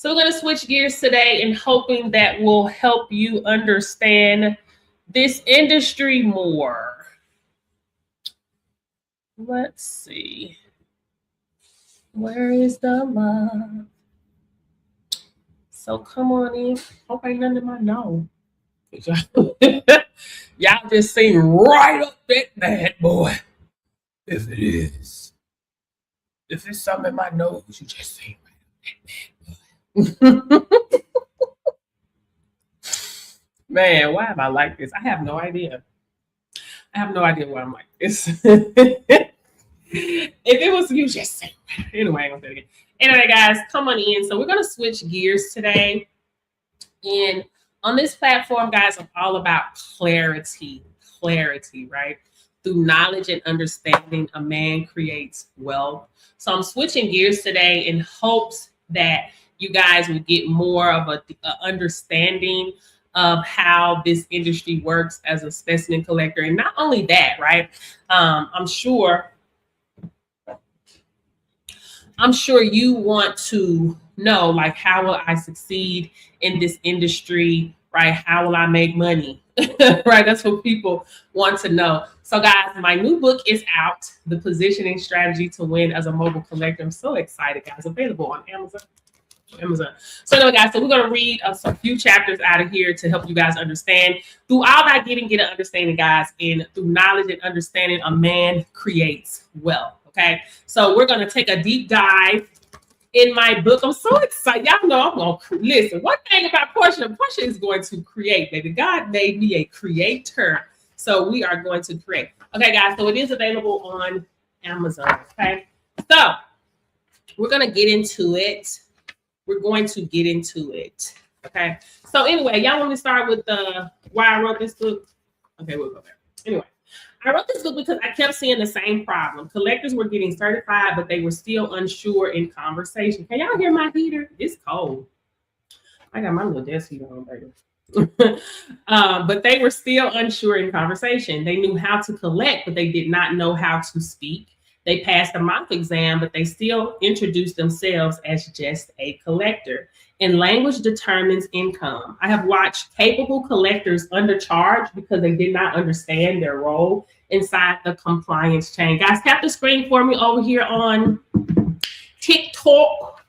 So we're going to switch gears today and hoping that will help you understand this industry more. Let's see. Where is the love? So come on in. Hope ain't nothing in my nose. Y'all just sing right up that bad boy. If it is. If it's something in my nose, you just sing right up that bad boy. Man, why am I like this? I have no idea. I have no idea why I'm like this. If it was you, just say anyway. I'm gonna say it again. Anyway, guys, come on in. So we're gonna switch gears today, and on this platform, guys, I'm all about clarity. Clarity, right? Through knowledge and understanding, a man creates wealth. So I'm switching gears today in hopes that you guys will get more of a understanding of how this industry works as a specimen collector. And not only that, right? I'm sure you want to know, like, how will I succeed in this industry, right? How will I make money? Right? That's what people want to know. So guys, my new book is out, The Positioning Strategy to Win as a Mobile Collector. I'm so excited, guys. Available on Amazon. So anyway, guys, so we're going to read a few chapters out of here to help you guys understand. Through all that get an understanding, guys, and through knowledge and understanding, a man creates wealth. Okay, so we're going to take a deep dive in my book. I'm so excited. Y'all know I'm going to listen. One thing about Portia is going to create, baby. God made me a creator. So we are going to create. Okay, guys, so it is available on Amazon. Okay, so we're going to get into it. Okay. So anyway, y'all want me to start with why I wrote this book? Okay, we'll go there. Anyway, I wrote this book because I kept seeing the same problem. Collectors were getting certified, but they were still unsure in conversation. Can y'all hear my heater? It's cold. I got my little desk heater on, baby. But they were still unsure in conversation. They knew how to collect, but they did not know how to speak. They passed the mock exam, but they still introduced themselves as just a collector. And language determines income. I have watched capable collectors undercharge because they did not understand their role inside the compliance chain. Guys, tap the screen for me over here on TikTok.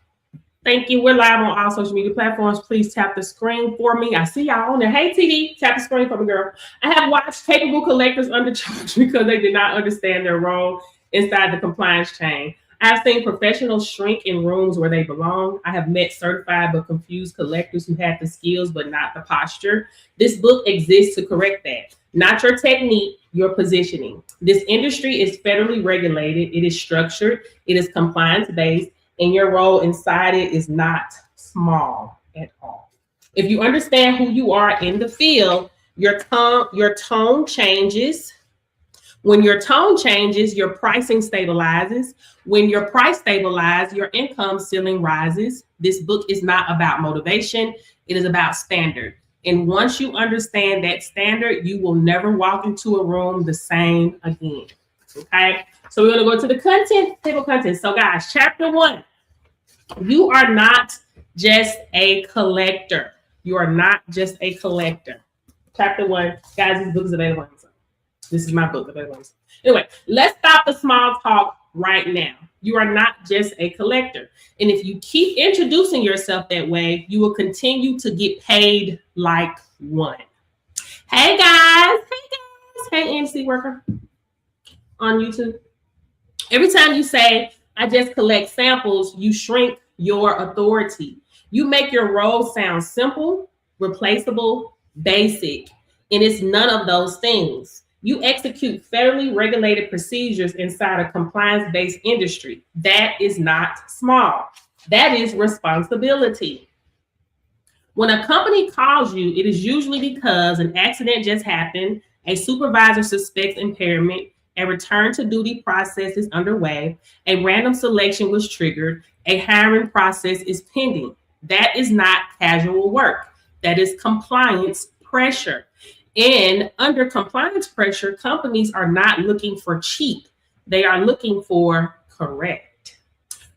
Thank you. We're live on all social media platforms. Please tap the screen for me. I see y'all on there. Hey, TD, tap the screen for me, girl. I have watched capable collectors undercharge because they did not understand their role inside the compliance chain. I've seen professionals shrink in rooms where they belong. I have met certified but confused collectors who had the skills but not the posture. This book exists to correct that. Not your technique, your positioning. This industry is federally regulated. It is structured. It is compliance-based, and your role inside it is not small at all. If you understand who you are in the field, your tone changes. When your tone changes, your pricing stabilizes. When your price stabilizes, your income ceiling rises. This book is not about motivation. It is about standard. And once you understand that standard, you will never walk into a room the same again. Okay? So we're going to go to the content, table content. So guys, chapter 1, you are not just a collector. You are not just a collector. Chapter 1, guys, this book is available. This is my book. Anyway, let's stop the small talk right now. You are not just a collector. And if you keep introducing yourself that way, you will continue to get paid like one. Hey, guys. Hey, MC worker on YouTube. Every time you say, I just collect samples, you shrink your authority. You make your role sound simple, replaceable, basic, and it's none of those things. You execute federally regulated procedures inside a compliance-based industry. That is not small. That is responsibility. When a company calls you, it is usually because an accident just happened, a supervisor suspects impairment, a return to duty process is underway, a random selection was triggered, a hiring process is pending. That is not casual work. That is compliance pressure. And under compliance pressure, companies are not looking for cheap. They are looking for correct.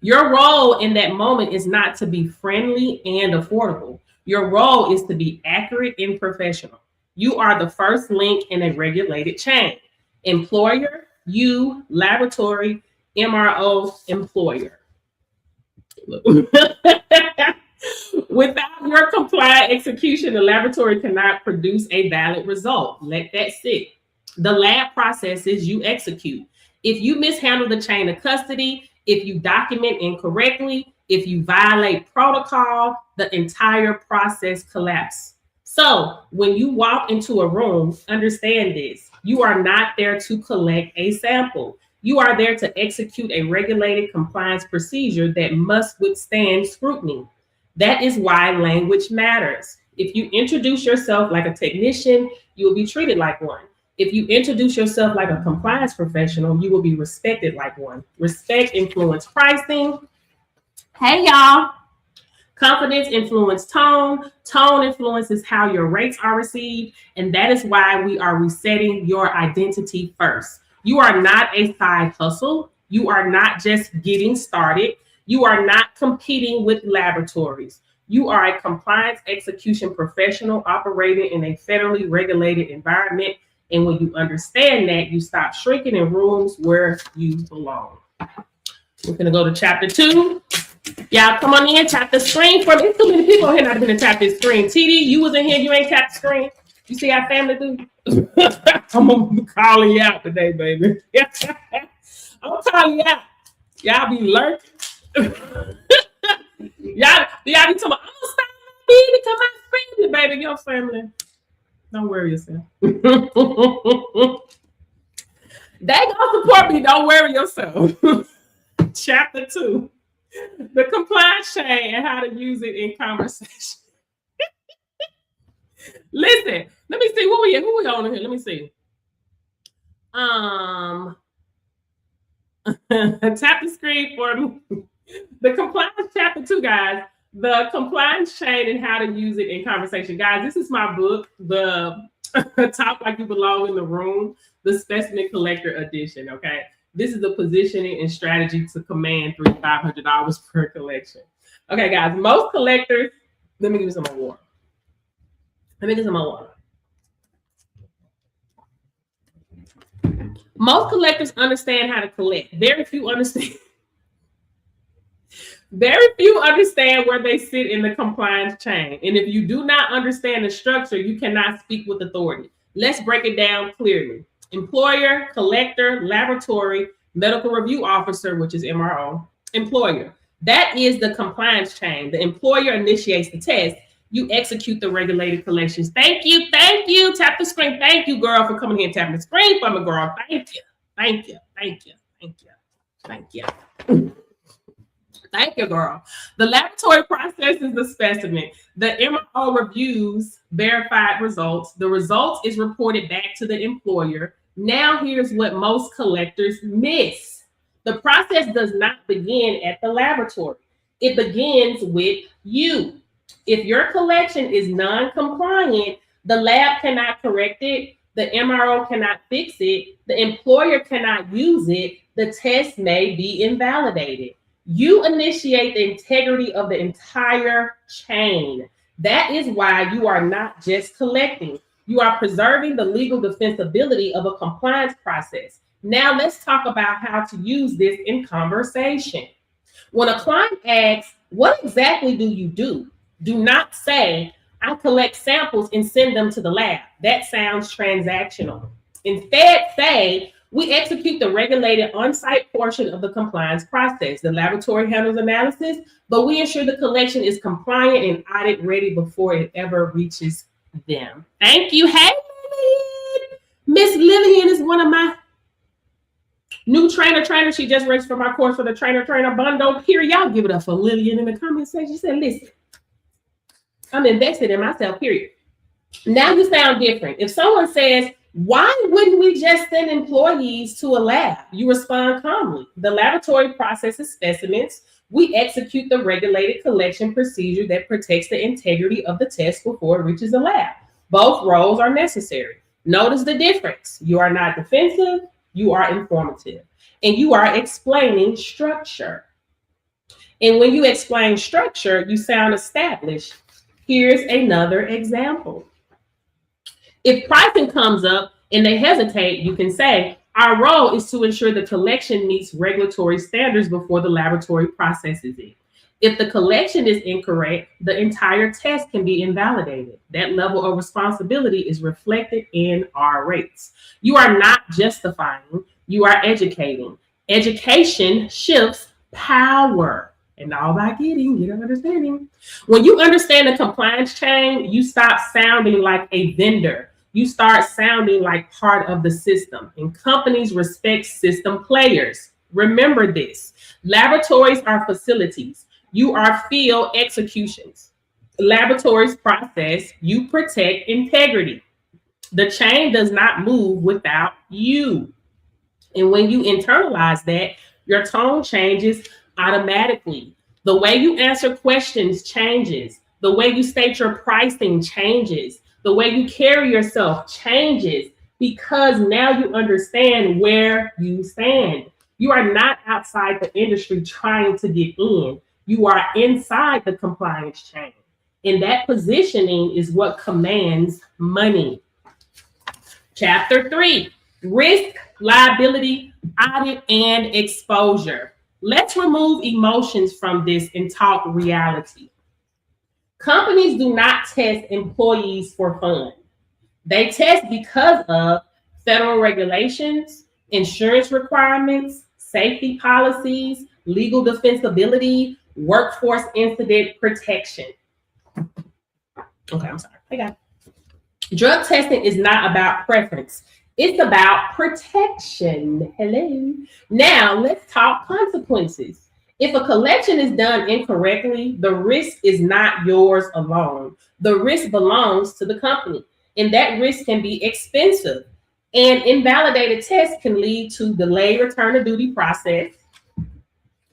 Your role in that moment is not to be friendly and affordable. Your role is to be accurate and professional. You are the first link in a regulated chain. Employer, you, laboratory, MRO, employer. Without your compliant execution, the laboratory cannot produce a valid result. Let that sit. The lab processes you execute. If you mishandle the chain of custody, if you document incorrectly, if you violate protocol, the entire process collapses. So when you walk into a room, understand this. You are not there to collect a sample. You are there to execute a regulated compliance procedure that must withstand scrutiny. That is why language matters. If you introduce yourself like a technician, you will be treated like one. If you introduce yourself like a compliance professional, you will be respected like one. Respect influence pricing. Hey, y'all. Confidence influences tone. Tone influences how your rates are received. And that is why we are resetting your identity first. You are not a side hustle. You are not just getting started. You are not competing with laboratories. You are a compliance execution professional operating in a federally regulated environment. And when you understand that, you stop shrinking in rooms where you belong. We're going to go to chapter 2. Y'all come on in, tap the screen for me. There's too many people here not going to tap this screen. TD, you was in here, you ain't tapped the screen. You see how family do? I'm going to call you out today, baby. I'm calling you out. Y'all be lurking. y'all be talking about, oh, stop me because my family, baby, your family. Don't worry yourself. They gonna support me. Don't worry yourself. Chapter 2, the compliance chain and how to use it in conversation. Listen, let me see who we on here. Let me see. Tap the screen for me. The compliance chapter 2, guys. The compliance chain and how to use it in conversation. Guys, this is my book, the Talk Like You Belong in the Room, the Specimen Collector Edition, okay? This is the positioning and strategy to command $300-$500 per collection. Okay, guys, most collectors, let me give you some more water. Most collectors understand how to collect. Very few understand where they sit in the compliance chain. And if you do not understand the structure, you cannot speak with authority. Let's break it down clearly. Employer, collector, laboratory, medical review officer, which is MRO, employer. That is the compliance chain. The employer initiates the test. You execute the regulated collections. Thank you. Tap the screen. Thank you, girl, for coming here and tapping the screen for me, girl. Thank you. Thank you, girl. The laboratory processes the specimen. The MRO reviews verified results. The results is reported back to the employer. Now here's what most collectors miss. The process does not begin at the laboratory. It begins with you. If your collection is non-compliant, the lab cannot correct it. The MRO cannot fix it. The employer cannot use it. The test may be invalidated. You initiate the integrity of the entire chain. That is why you are not just collecting. You are preserving the legal defensibility of a compliance process. Now let's talk about how to use this in conversation. When a client asks, what exactly do you do? Do not say, I collect samples and send them to the lab. That sounds transactional. Instead, say, we execute the regulated on-site portion of the compliance process. The laboratory handles analysis, but we ensure the collection is compliant and audit ready before it ever reaches them. Thank you. Hey, Miss Lillian is one of my new trainer. She just registered for my course for the trainer bundle. Here, y'all give it up for Lillian in the comment section. She said, listen, I'm invested in myself, period. Now you sound different. If someone says, why wouldn't we just send employees to a lab? You respond calmly. The laboratory processes specimens. We execute the regulated collection procedure that protects the integrity of the test before it reaches the lab. Both roles are necessary. Notice the difference. You are not defensive, you are informative, and you are explaining structure. And when you explain structure, you sound established. Here's another example. If pricing comes up and they hesitate, you can say, our role is to ensure the collection meets regulatory standards before the laboratory processes it. If the collection is incorrect, the entire test can be invalidated. That level of responsibility is reflected in our rates. You are not justifying, you are educating. Education shifts power. And all by get understanding. When you understand the compliance chain, you stop sounding like a vendor. You start sounding like part of the system. And companies respect system players. Remember this. Laboratories are facilities. You are field executions. Laboratories process, you protect integrity. The chain does not move without you. And when you internalize that, your tone changes automatically. The way you answer questions changes. The way you state your pricing changes. The way you carry yourself changes because now you understand where you stand. You are not outside the industry trying to get in. You are inside the compliance chain. And that positioning is what commands money. Chapter 3, risk, liability, audit, and exposure. Let's remove emotions from this and talk reality. Companies do not test employees for fun. They test because of federal regulations, insurance requirements, safety policies, legal defensibility, workforce incident protection. Okay, I'm sorry. I got it. Drug testing is not about preference. It's about protection. Hello. Now, let's talk consequences. If a collection is done incorrectly, the risk is not yours alone. The risk belongs to the company, and that risk can be expensive. And invalidated tests can lead to delayed return to duty processes,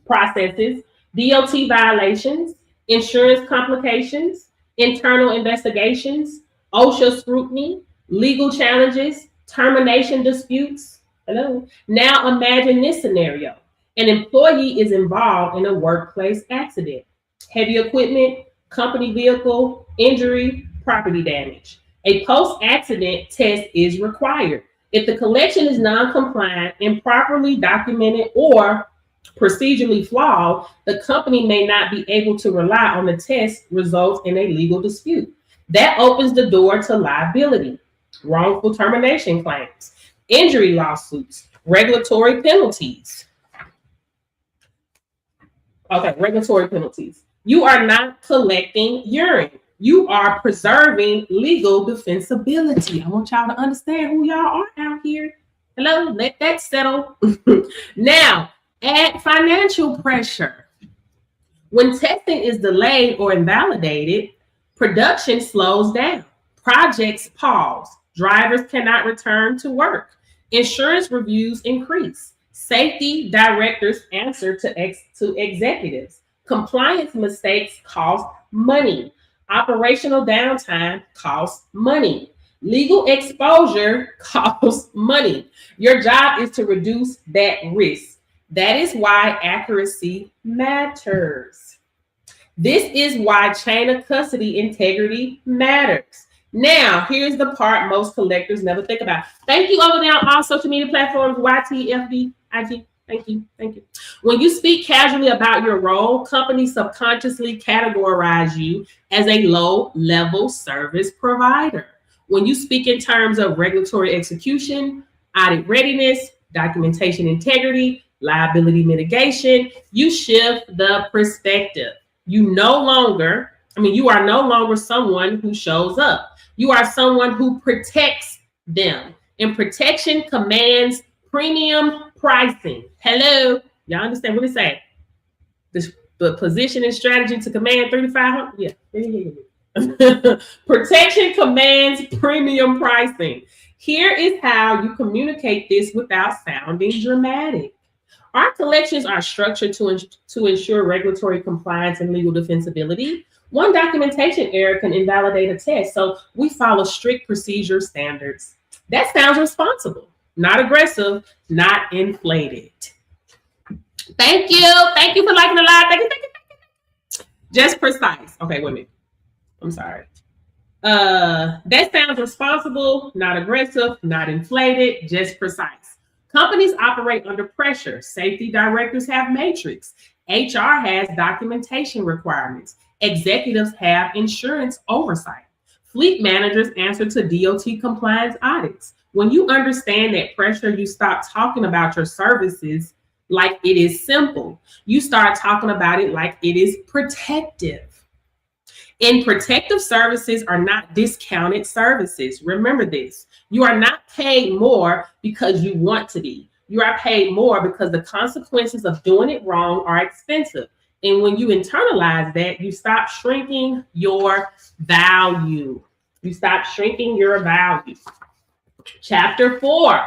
DOT violations, insurance complications, internal investigations, OSHA scrutiny, legal challenges, termination disputes. Hello. Now imagine this scenario. An employee is involved in a workplace accident, heavy equipment, company vehicle, injury, property damage. A post-accident test is required. If the collection is non-compliant, improperly documented, or procedurally flawed, the company may not be able to rely on the test results in a legal dispute. That opens the door to liability, wrongful termination claims, injury lawsuits, regulatory penalties. Okay, regulatory penalties. You are not collecting urine. You are preserving legal defensibility. I want y'all to understand who y'all are out here. Hello, let that settle. Now, add financial pressure. When testing is delayed or invalidated, production slows down. Projects pause. Drivers cannot return to work. Insurance reviews increase. Safety directors answer to executives. Compliance mistakes cost money. Operational downtime costs money. Legal exposure costs money. Your job is to reduce that risk. That is why accuracy matters. This is why chain of custody integrity matters. Now, here's the part most collectors never think about. Thank you over there on all social media platforms, YT, FB, IG. Thank you. Thank you. When you speak casually about your role, companies subconsciously categorize you as a low-level service provider. When you speak in terms of regulatory execution, audit readiness, documentation integrity, liability mitigation, you shift the perspective. You are no longer someone who shows up. You are someone who protects them. And protection commands premium pricing. Hello. Y'all understand what it say? The position and strategy to command 3 to 500? Yeah. Protection commands premium pricing. Here is how you communicate this without sounding dramatic. Our collections are structured to ensure regulatory compliance and legal defensibility. One documentation error can invalidate a test, so we follow strict procedure standards. That sounds responsible, not aggressive, not inflated. Thank you. Thank you for liking the live. Thank you. Just precise. Okay, wait a minute. I'm sorry. That sounds responsible, not aggressive, not inflated, just precise. Companies operate under pressure. Safety directors have matrix. HR has documentation requirements. Executives have insurance oversight. Fleet managers answer to DOT compliance audits. When you understand that pressure, you stop talking about your services like it is simple. You start talking about it like it is protective. And protective services are not discounted services. Remember this. You are not paid more because you want to be. You are paid more because the consequences of doing it wrong are expensive. And when you internalize that, you stop shrinking your value. You stop shrinking your value. Chapter 4.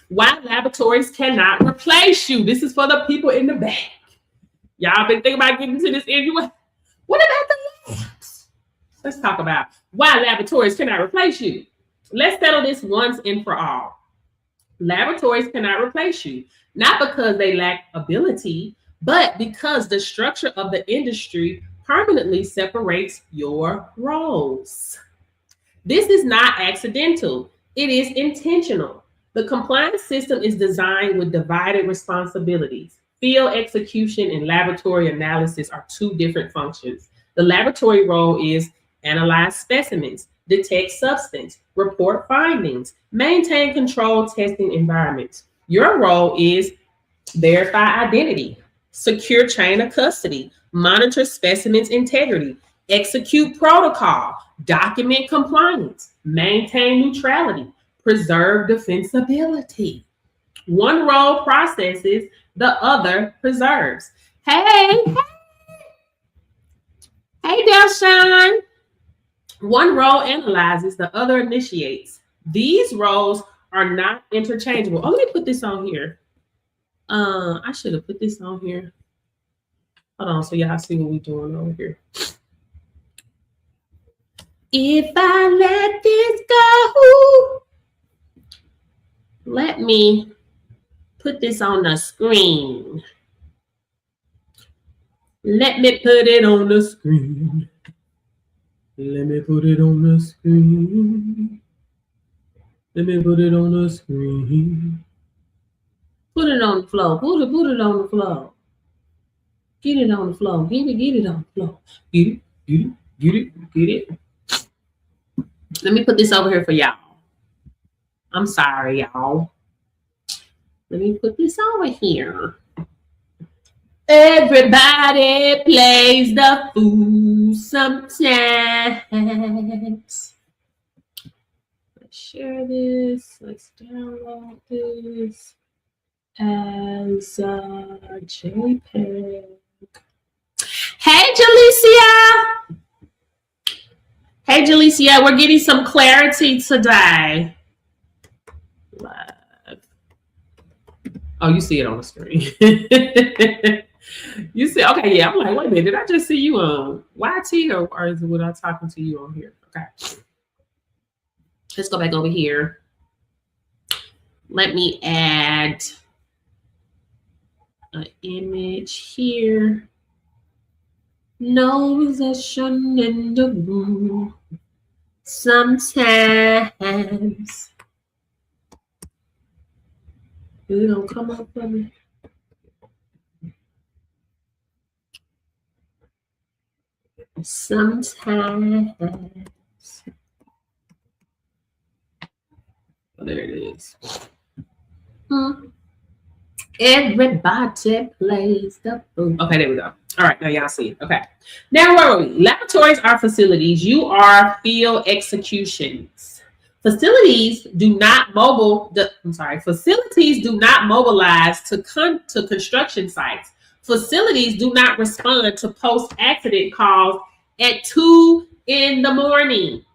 Why laboratories cannot replace you. This is for the people in the back. Y'all been thinking about getting to this anyway. What about the labs? Let's talk about why laboratories cannot replace you. Let's settle this once and for all. Laboratories cannot replace you, not because they lack ability, but because the structure of the industry permanently separates your roles. This is not accidental. It is intentional. The compliance system is designed with divided responsibilities. Field execution and laboratory analysis are two different functions. The laboratory role is analyze specimens, detect substance, report findings, maintain controlled testing environments. Your role is verify identity, secure chain of custody, monitor specimens integrity, execute protocol, document compliance, maintain neutrality, preserve defensibility. One role processes, the other preserves. Hey, Delshawn. One role analyzes, the other initiates. These roles are not interchangeable. Oh, let me put this on here. I should have put this on here. Hold on, so y'all see what we're doing over here. If I let this go, let me put this on the screen. Let me put it on the screen. Let me put it on the screen. Let me put it on the screen. Put it on the floor. Put it on the floor. Get it on the floor. Get it on the floor. Get it. Let me put this over here for y'all. I'm sorry, y'all. Let me put this over here. Everybody plays the fool sometimes. Let's share this. Let's download this as a JPEG. Hey, Jalicia, we're getting some clarity today. Oh, you see it on the screen. You see, okay, yeah. I'm like, wait a minute, did I just see you on YT or is it when I'm talking to you on here? Okay. Let's go back over here. Let me add an image here. No possession in the room. Sometimes it don't come up for me. Sometimes. Oh, there it is. Everybody plays the fool. Okay, there we go. All right, now y'all see it. Okay. Now where were we? Laboratories are facilities. You are field executions. Facilities do not Facilities do not mobilize to construction sites. Facilities do not respond to post-accident calls at 2 a.m.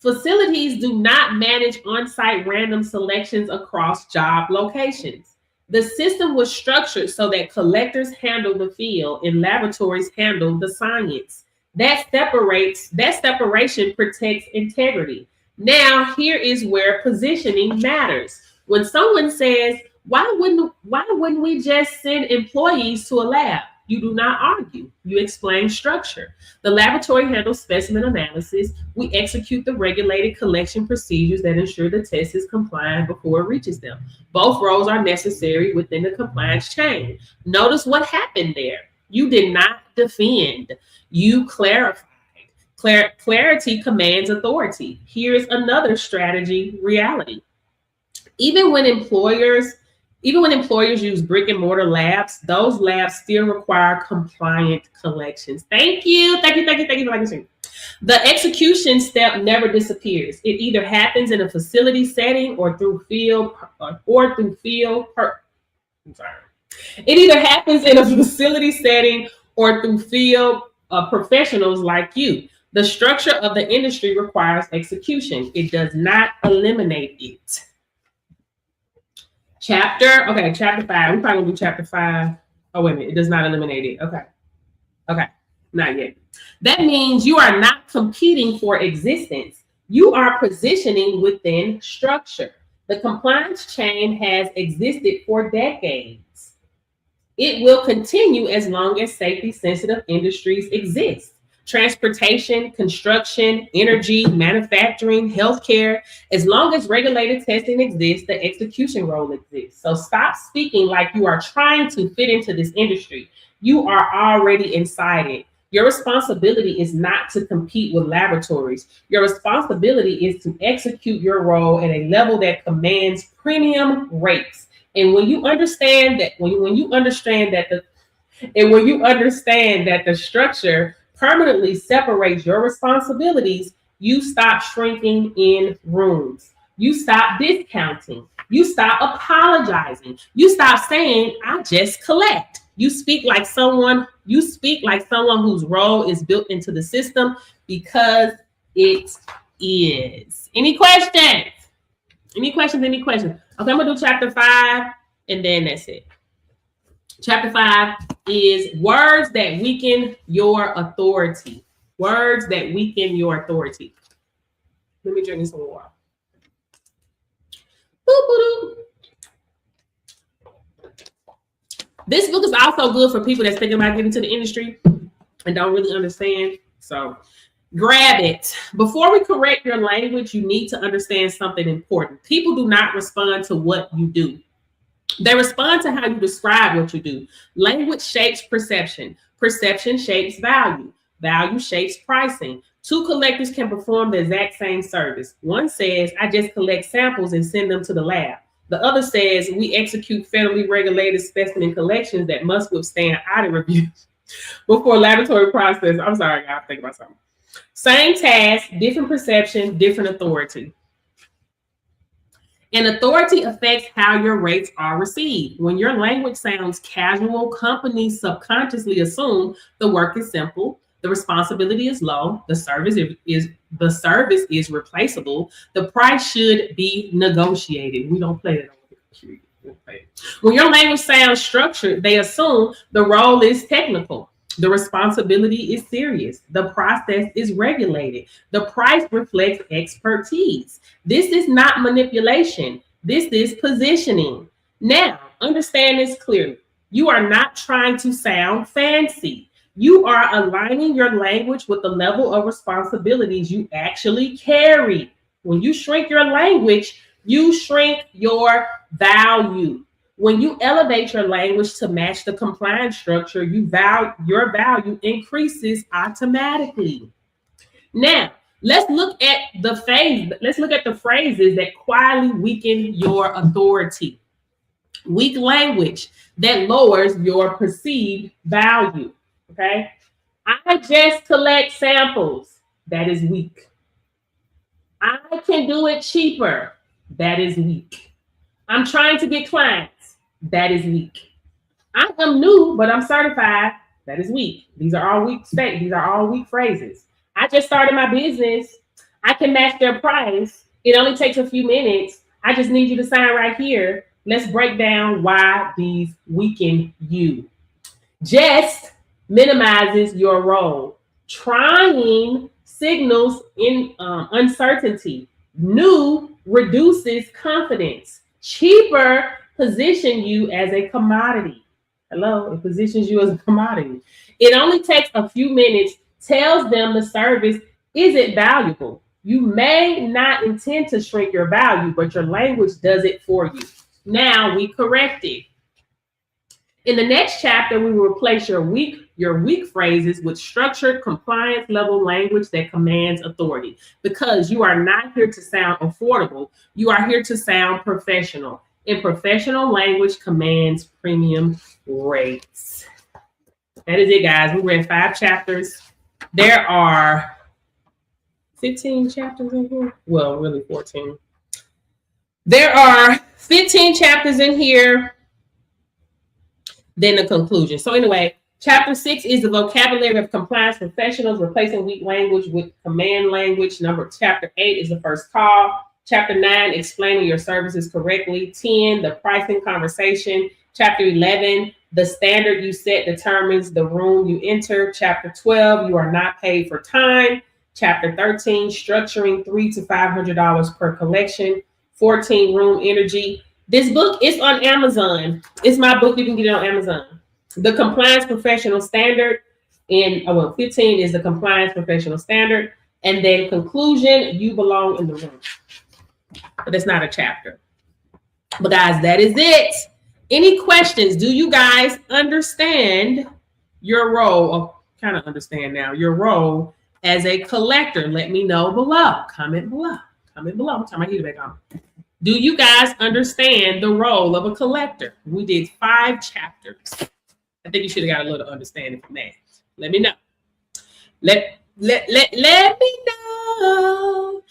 Facilities do not manage on-site random selections across job locations. The system was structured so that collectors handle the field and laboratories handle the science. That separation protects integrity. Now, here is where positioning matters. When someone says, why wouldn't we just send employees to a lab? You do not argue. You explain structure. The laboratory handles specimen analysis. We execute the regulated collection procedures that ensure the test is compliant before it reaches them. Both roles are necessary within the compliance chain. Notice what happened there. You did not defend. You clarified. Clarity commands authority. Here's another strategy reality. Even when employers use brick and mortar labs, those labs still require compliant collections. Thank you for liking. The execution step never disappears. It either happens in a facility setting or through field. It either happens in a facility setting or through field professionals like you. The structure of the industry requires execution. It does not eliminate it. Chapter 5. We're probably gonna do chapter 5. Oh, wait a minute. It does not eliminate it. Okay. Not yet. That means you are not competing for existence. You are positioning within structure. The compliance chain has existed for decades. It will continue as long as safety-sensitive industries exist. Transportation, construction, energy, manufacturing, healthcare. As long as regulated testing exists, the execution role exists. So stop speaking like you are trying to fit into this industry. You are already inside it. Your responsibility is not to compete with laboratories. Your responsibility is to execute your role at a level that commands premium rates. And when you understand that, when you understand that the structure permanently separates your responsibilities, you stop shrinking in rooms. You stop discounting. You stop apologizing. You stop saying, I just collect. You speak like someone whose role is built into the system because it is. Any questions? Okay, I'm gonna do chapter 5 and then that's it. Chapter 5 is words that weaken your authority. Words that weaken your authority. Let me drink some water. This book is also good for people that's thinking about getting into the industry and don't really understand. So grab it. Before we correct your language, you need to understand something important. People do not respond to what you do. They respond to how you describe what you do. Language shapes perception. Perception shapes value. Value shapes pricing. Two collectors can perform the exact same service. One says, I just collect samples and send them to the lab. The other says, we execute federally regulated specimen collections that must withstand audit reviews before laboratory process. I'm sorry, I gotta think about something. Same task, different perception, different authority. And authority affects how your rates are received. When your language sounds casual, companies subconsciously assume the work is simple, the responsibility is low, the service is replaceable, the price should be negotiated. We don't play that on the When your language sounds structured, they assume the role is technical. The responsibility is serious. The process is regulated. The price reflects expertise. This is not manipulation. This is positioning. Now, understand this clearly. You are not trying to sound fancy. You are aligning your language with the level of responsibilities you actually carry. When you shrink your language, you shrink your value. When you elevate your language to match the compliance structure, your value increases automatically. Now, let's look at the phrases that quietly weaken your authority. Weak language that lowers your perceived value. Okay? I just collect samples. That is weak. I can do it cheaper. That is weak. I'm trying to get clients. That is weak. I am new, but I'm certified. That is weak. These are all weak statements. These are all weak phrases. I just started my business. I can match their price. It only takes a few minutes. I just need you to sign right here. Let's break down why these weaken you. Just minimizes your role. Trying signals in uncertainty. New reduces confidence. Cheaper position you as a commodity. Hello, it positions you as a commodity. It only takes a few minutes, tells them the service isn't valuable. You may not intend to shrink your value, but your language does it for you. Now we correct it. In the next chapter, we will replace your weak phrases with structured compliance level language that commands authority. Because you are not here to sound affordable, you are here to sound professional. And professional language commands premium rates. That is it, guys. We read 5 chapters. There are 15 chapters in here. Well, really 14. There are 15 chapters in here. Then the conclusion. So anyway, chapter 6 is the vocabulary of compliance professionals, replacing weak language with command language. Chapter 8 is the first call. Chapter 9, explaining your services correctly. 10, the pricing conversation. Chapter 11, the standard you set determines the room you enter. Chapter 12, you are not paid for time. Chapter 13, structuring $300 to $500 per collection. 14, room energy. This book is on Amazon. It's my book. You can get it on Amazon. The Compliance Professional Standard. And 15 is the Compliance Professional Standard. And then conclusion, you belong in the room. But it's not a chapter. But guys, that is it. Any questions? Do you guys understand your role? Oh, kind of understand now your role as a collector. Let me know below. Comment below. Comment below. I'm turn my heater back on. Do you guys understand the role of a collector? We did 5 chapters. I think you should have got a little understanding from that. Let me know. Let me know. Let me know.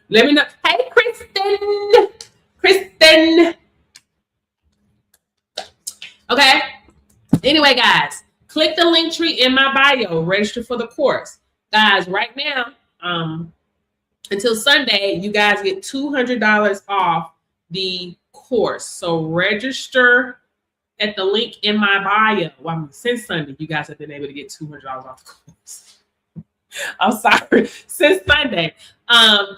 Let me know. Hey, Kristen. Okay. Anyway, guys, click the link tree in my bio. Register for the course, guys. Right now, until Sunday, you guys get $200 off the course. So register at the link in my bio. Well, since Sunday, you guys have been able to get $200 off the course. I'm sorry, since Sunday.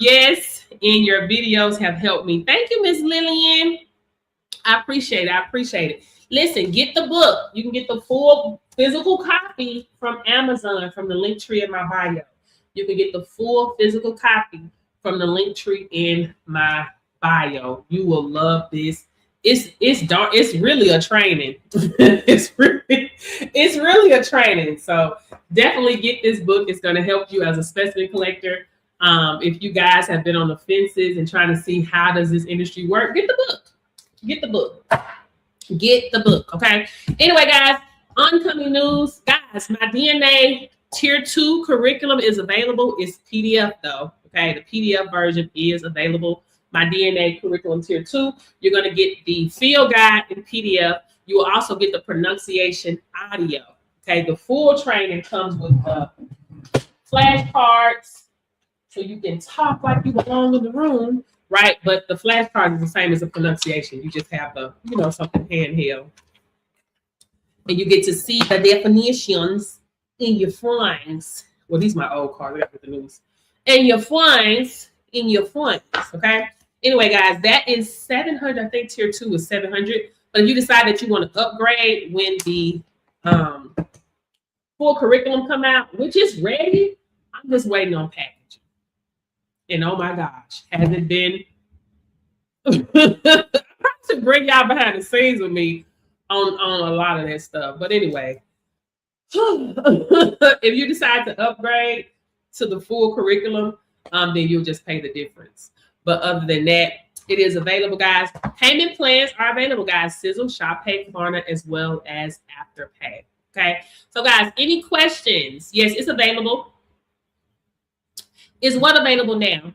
Yes, and your videos have helped me. Thank you, Miss Lillian. I appreciate it. Listen, get the book. You can get the full physical copy from Amazon from the link tree in my bio. You can get the full physical copy from the link tree in my bio. You will love this. It's dark. It's really a training. it's really a training. So definitely get this book. It's going to help you as a specimen collector. If you guys have been on the fences and trying to see how does this industry work, get the book. Get the book, okay? Anyway, guys, oncoming news. Guys, my DNA Tier 2 curriculum is available. It's PDF, though, okay? The PDF version is available. My DNA curriculum Tier 2. You're going to get the field guide in PDF. You will also get the pronunciation audio, okay? The full training comes with flashcards, so you can talk like you belong in the room. Right, but the flashcard is the same as the pronunciation. You just have the, something handheld. And you get to see the definitions in your flames. Well, these are my old cards. I got the news. And your flames, okay? Anyway, guys, that is 700. I think Tier 2 is 700. But if you decide that you want to upgrade when the full curriculum come out, which is ready, I'm just waiting on packaging. And oh my gosh, has it been to bring y'all behind the scenes with me on a lot of that stuff. But anyway, if you decide to upgrade to the full curriculum, then you'll just pay the difference. But other than that, it is available, guys. Payment plans are available, guys. Sizzle, ShopPay, Klarna, as well as Afterpay. Okay. So, guys, any questions? Yes, it's available. Is what available now?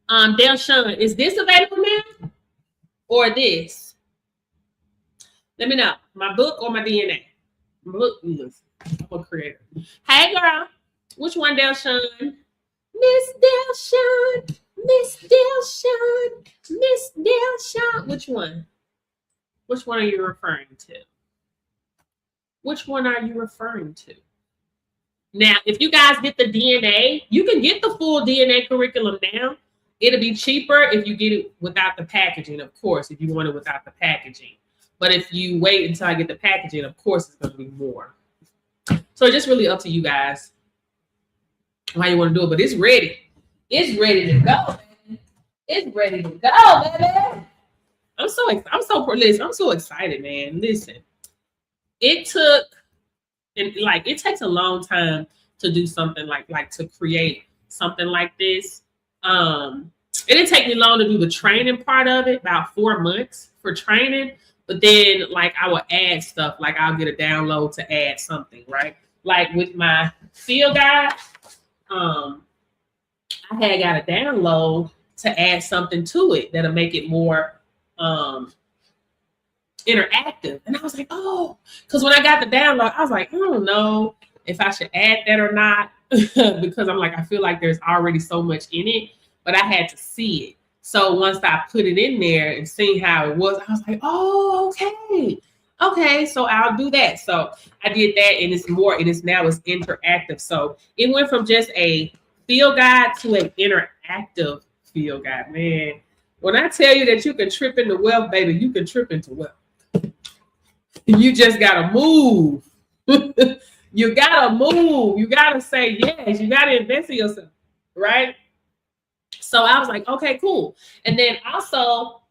Delshawn, is this available now? Or this? Let me know. My book or my DNA? Book, listen, I'm a creator. Hey, girl. Which one, Delshawn? Miss Delshawn. Which one? Which one are you referring to? Which one are you referring to? Now, if you guys get the DNA, you can get the full DNA curriculum now. It'll be cheaper if you get it without the packaging, of course, if you want it without the packaging. But if you wait until I get the packaging, of course, it's going to be more. So it's just really up to you guys how you want to do it. But it's ready. It's ready to go, baby. It's ready to go, baby. I'm so excited, man. Listen, it takes a long time to do something like to create something like this. It didn't take me long to do the training part of it, about 4 months for training. But then like I will add stuff, like I'll get a download to add something, right? Like with my field guide, I had got a download to add something to it that'll make it more interactive. And I was like, oh, because when I got the download, I was like, I don't know if I should add that or not, because I'm like, I feel like there's already so much in it, but I had to see it. So once I put it in there and seeing how it was, I was like, oh, okay, so I'll do that. So I did that, and it's interactive. So it went from just a field guide to an interactive field guide. Man, when I tell you that you can trip into wealth, baby, you can trip into wealth. You just gotta move. You gotta move. You gotta say yes. You gotta invest in yourself, right? So I was like, okay, cool. And then also,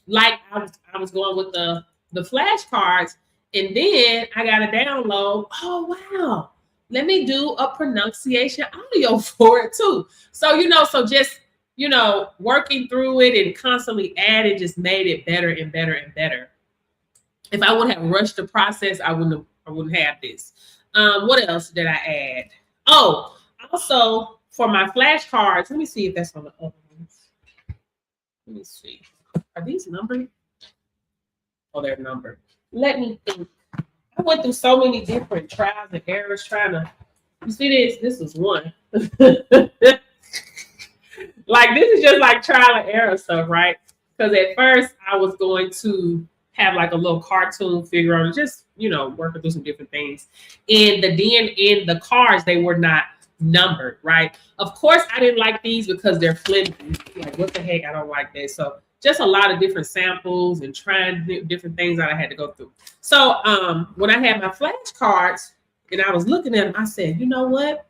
like I was going with the flashcards, and then I got a download. Oh wow, let me do a pronunciation audio for it too. So just working through it and constantly adding just made it better and better and better. If I would have rushed the process, I wouldn't have this. What else did I add? Oh, also for my flashcards, let me see if that's on the other ones. Let me see. Are these numbered? Oh, they're numbered. Let me think. I went through so many different trials and errors trying to. You see this? This is one. Like this is just like trial and error stuff, right? Because at first I was going to have like a little cartoon figure on it, just working through some different things. And the cards, they were not numbered, right? Of course, I didn't like these because they're flimsy. Like, what the heck? I don't like that. So just a lot of different samples and trying different things that I had to go through. So when I had my flashcards and I was looking at them, I said, you know what?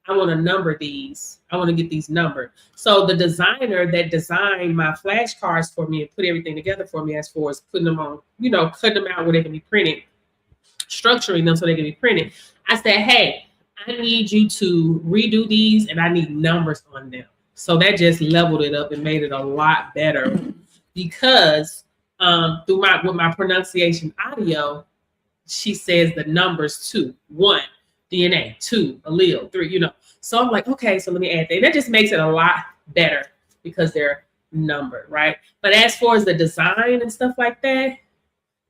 I want to number these. I want to get these numbered. So the designer that designed my flashcards for me and put everything together for me as far as putting them on, cutting them out where they can be printed, structuring them so they can be printed. I said, hey, I need you to redo these and I need numbers on them. So that just leveled it up and made it a lot better because with my pronunciation audio, she says the numbers 2, 1. DNA, 2, allele, 3, So I'm like, okay, so let me add that. And that just makes it a lot better because they're numbered, right? But as far as the design and stuff like that,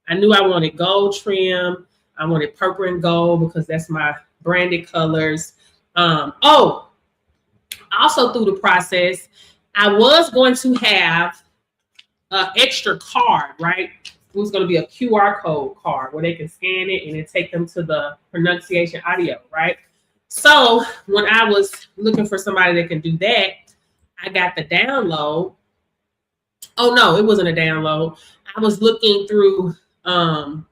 I knew I wanted gold trim. I wanted purple and gold because that's my branded colors. Also through the process, I was going to have an extra card, right? It was going to be a QR code card where they can scan it and then take them to the pronunciation audio, right? So when I was looking for somebody that can do that, I got the download. Oh no, it wasn't a download. I was looking through the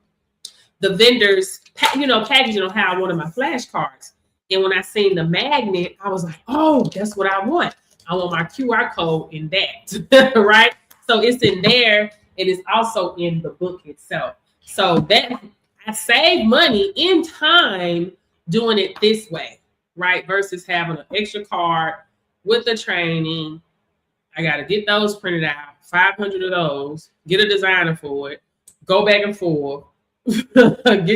vendors, packaging on how I wanted my flashcards. And when I seen the magnet, I was like, oh, that's what I want. I want my QR code in that, right? So it's in there. It is also in the book itself. So that I save money in time doing it this way, right? Versus having an extra card with the training. I got to get those printed out, 500 of those, get a designer for it, go back and forth, get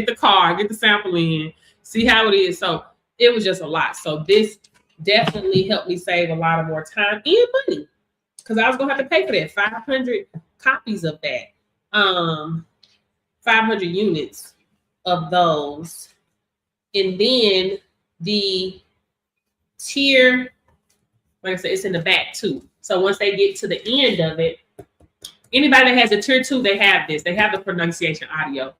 the card, get the sample in, see how it is. So it was just a lot. So this definitely helped me save a lot of more time and money because I was going to have to pay for that 500 copies of that, 500 units of those. And then the tier, like I said, it's in the back too. So once they get to the end of it, anybody that has a tier 2, they have this. They have the pronunciation audio.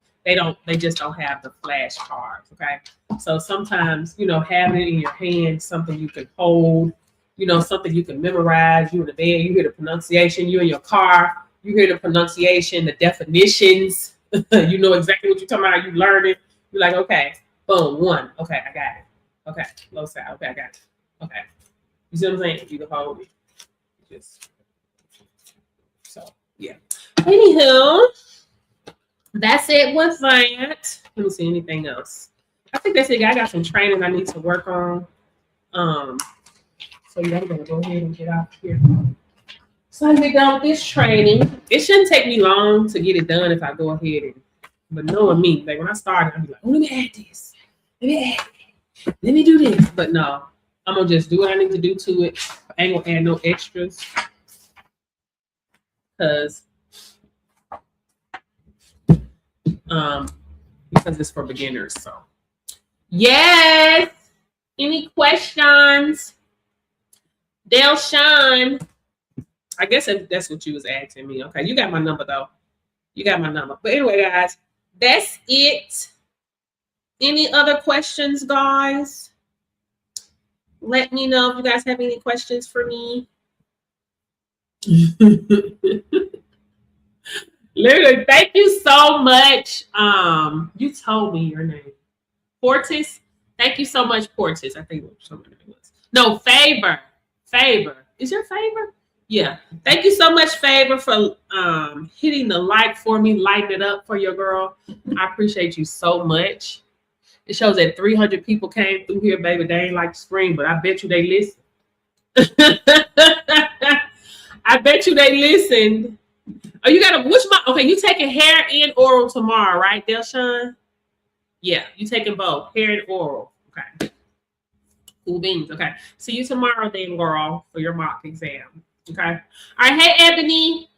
they just don't have the flashcards. Okay. So sometimes, having it in your hand, something you can hold, something you can memorize. You in the bed, you hear the pronunciation. You in your car, you hear the pronunciation, the definitions. You know exactly what you're talking about. You learn it. You're like, okay, boom, one. Okay, I got it. Okay, low side. Okay, I got it. Okay. You see what I'm saying? You can hold it. Just so yeah. Anywho, that's it with that. Let me see anything else. I think that's it. I got some training I need to work on. So yeah, I'm gonna go ahead and get out here. So I get done with this training. It shouldn't take me long to get it done if I go ahead and. But knowing me, like when I started, I'd be like, oh, let me add this. Let me do this. But no, I'm gonna just do what I need to do to it. I ain't gonna add no extras. Because it's for beginners. So yes. Any questions? Delshawn. I guess that's what you was asking me. Okay, you got my number though. You got my number. But anyway, guys, that's it. Any other questions, guys? Let me know if you guys have any questions for me. Literally, thank you so much. You told me your name. Portis. Thank you so much, Portis. I think somebody was. No, Favor. Favor. Is your Favor? Yeah. Thank you so much, Favor, for hitting the like for me, lighting it up for your girl. I appreciate you so much. It shows that 300 people came through here, baby. They ain't like the screen, but I bet you they listened. I bet you they listened. Oh, you got okay, you taking hair and oral tomorrow, right, Delshawn? Yeah, you taking both, hair and oral. Okay. Cool beans. Okay. See you tomorrow then, girl, for your mock exam. Okay. All right. Hey, Ebony.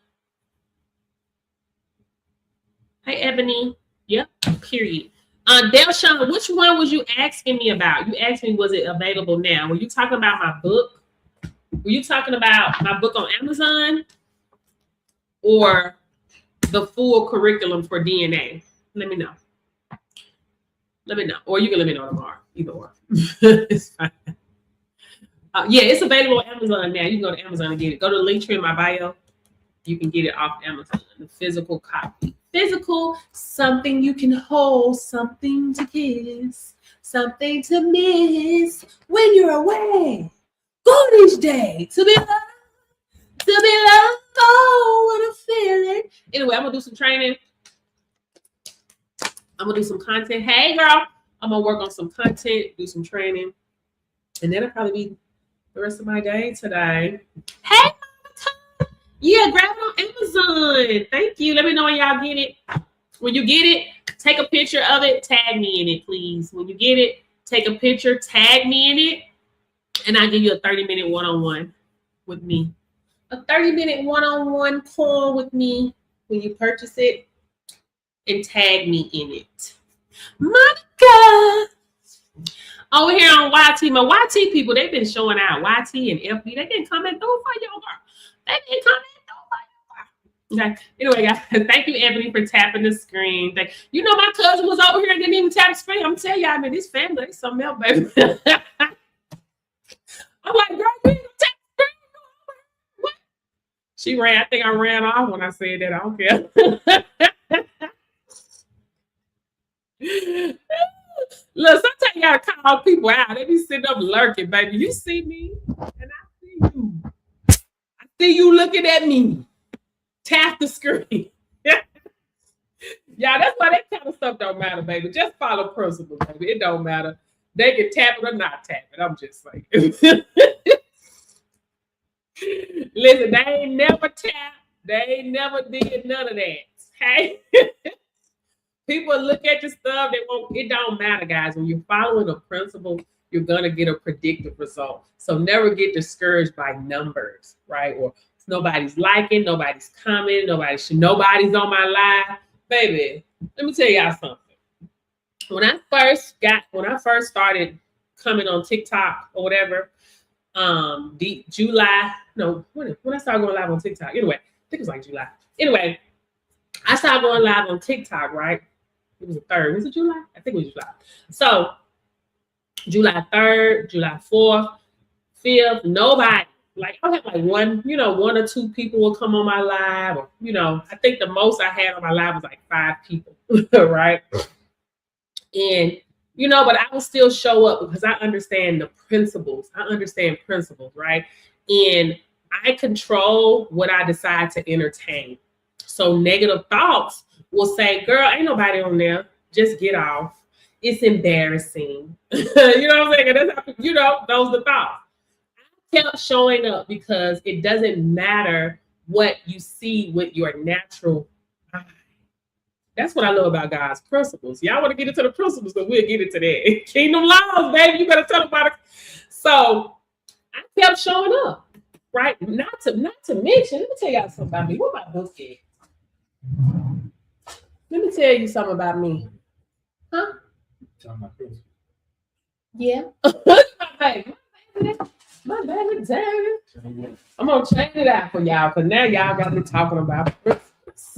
Hey, Ebony. Yep. Period. Delshawn, which one was you asking me about? You asked me, was it available now? Were you talking about my book? Were you talking about my book on Amazon? Or the full curriculum for DNA? Let me know. Let me know. Or you can let me know tomorrow. Either or. It's fine. Yeah, it's available on Amazon now. You can go to Amazon and get it. Go to the link tree in my bio. You can get it off Amazon. The physical copy. Physical, something you can hold, something to kiss, something to miss when you're away. Goldish day to be loved. To be loved, oh, what a feeling. Anyway, I'm going to do some training. I'm going to do some content. Hey, girl. I'm going to work on some content, do some training. And that'll probably be the rest of my day today. Hey, Mama. Yeah, grab it on Amazon. Thank you. Let me know when y'all get it. When you get it, take a picture of it. Tag me in it, please. When you get it, take a picture. Tag me in it. And I'll give you a 30-minute one-on-one with me. A 30-minute one-on-one call with me when you purchase it and tag me in it. Monica. Over here on YT, my YT people, they've been showing out. YT and FB, they've been coming through for your girl. They've been coming through for your girl. Okay. Anyway, guys, thank you, Ebony, for tapping the screen. You know, my cousin was over here and didn't even tap the screen. I'm telling y'all, this family, they something else, baby. I'm like, girl, you ain't gonna tap the screen. What? She ran. I think I ran off when I said that. I don't care. Look, sometimes you gotta call people out. They be sitting up lurking, baby. You see me, and I see you. I see you looking at me. Tap the screen. Yeah, that's why that kind of stuff don't matter, baby. Just follow principle, baby. It don't matter. They can tap it or not tap it. I'm just saying. Listen, they ain't never tapped. They ain't never did none of that. Hey. People look at your stuff, it don't matter, guys. When you're following a principle, you're gonna get a predictive result. So never get discouraged by numbers, right? Or nobody's liking, nobody's commenting, nobody's on my live. Baby, let me tell y'all something. When I first started coming on TikTok or whatever, when I started going live on TikTok. Anyway, I think it was like July. Anyway, I started going live on TikTok, right? It was the 3rd. Was it July? I think it was July. So July 3rd, July 4th, 5th, nobody. Like I'll have like one or two people will come on my live, or I think the most I had on my live was like 5 people, right? And but I will still show up because I understand the principles. I understand principles, right? And I control what I decide to entertain. So negative thoughts will say, girl, ain't nobody on there. Just get off. It's embarrassing. You know what I'm saying? That's how, those are the thoughts. I kept showing up because it doesn't matter what you see with your natural eye. That's what I love about God's principles. Y'all want to get into the principles, so we'll get into that. Kingdom laws, baby. You better tell them about it. So I kept showing up, right? Not to mention, let me tell y'all something about me. What my book is? Let me tell you something about me. Huh? Tell my principles. Yeah. My baby, damn. I'm gonna change it out for y'all, because now y'all got me talking about principles.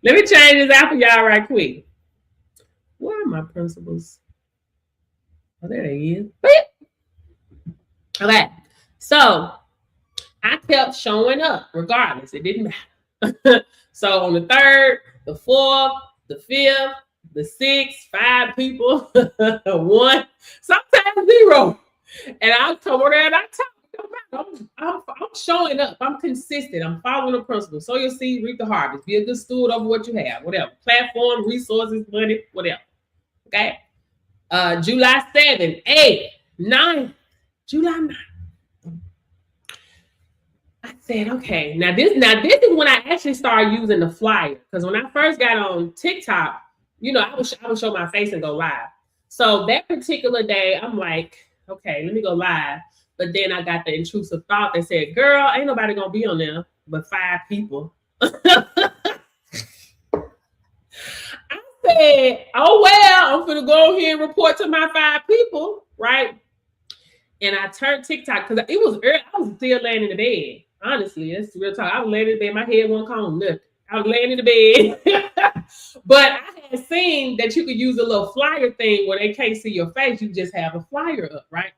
Let me change this out for y'all right quick. Where are my principles? Oh, there they is. Okay, so I kept showing up regardless. It didn't matter. So on the 3rd, the 4th, the 5th, the 6th, 5 people, 1, sometimes 0. And I'll come over there and I talk. I'm showing up. I'm consistent. I'm following the principles. Sow your seed, reap the harvest. Be a good steward over what you have. Whatever. Platform, resources, money, whatever. Okay. July 7th, 8th, 9th, July 9th. I said, okay. Now this is when I actually started using the flyer. Because when I first got on TikTok, I would show my face and go live. So that particular day, I'm like, okay, let me go live. But then I got the intrusive thought that said, girl, ain't nobody gonna be on there but 5 people. I said, oh well, I'm gonna go here and report to my 5 people, right? And I turned TikTok because it was early. I was still laying in the bed. Honestly, that's real talk. I was laying in the bed, my head wasn't calm, nothing. I was laying in the bed. But I had seen that you could use a little flyer thing where they can't see your face. You just have a flyer up, right?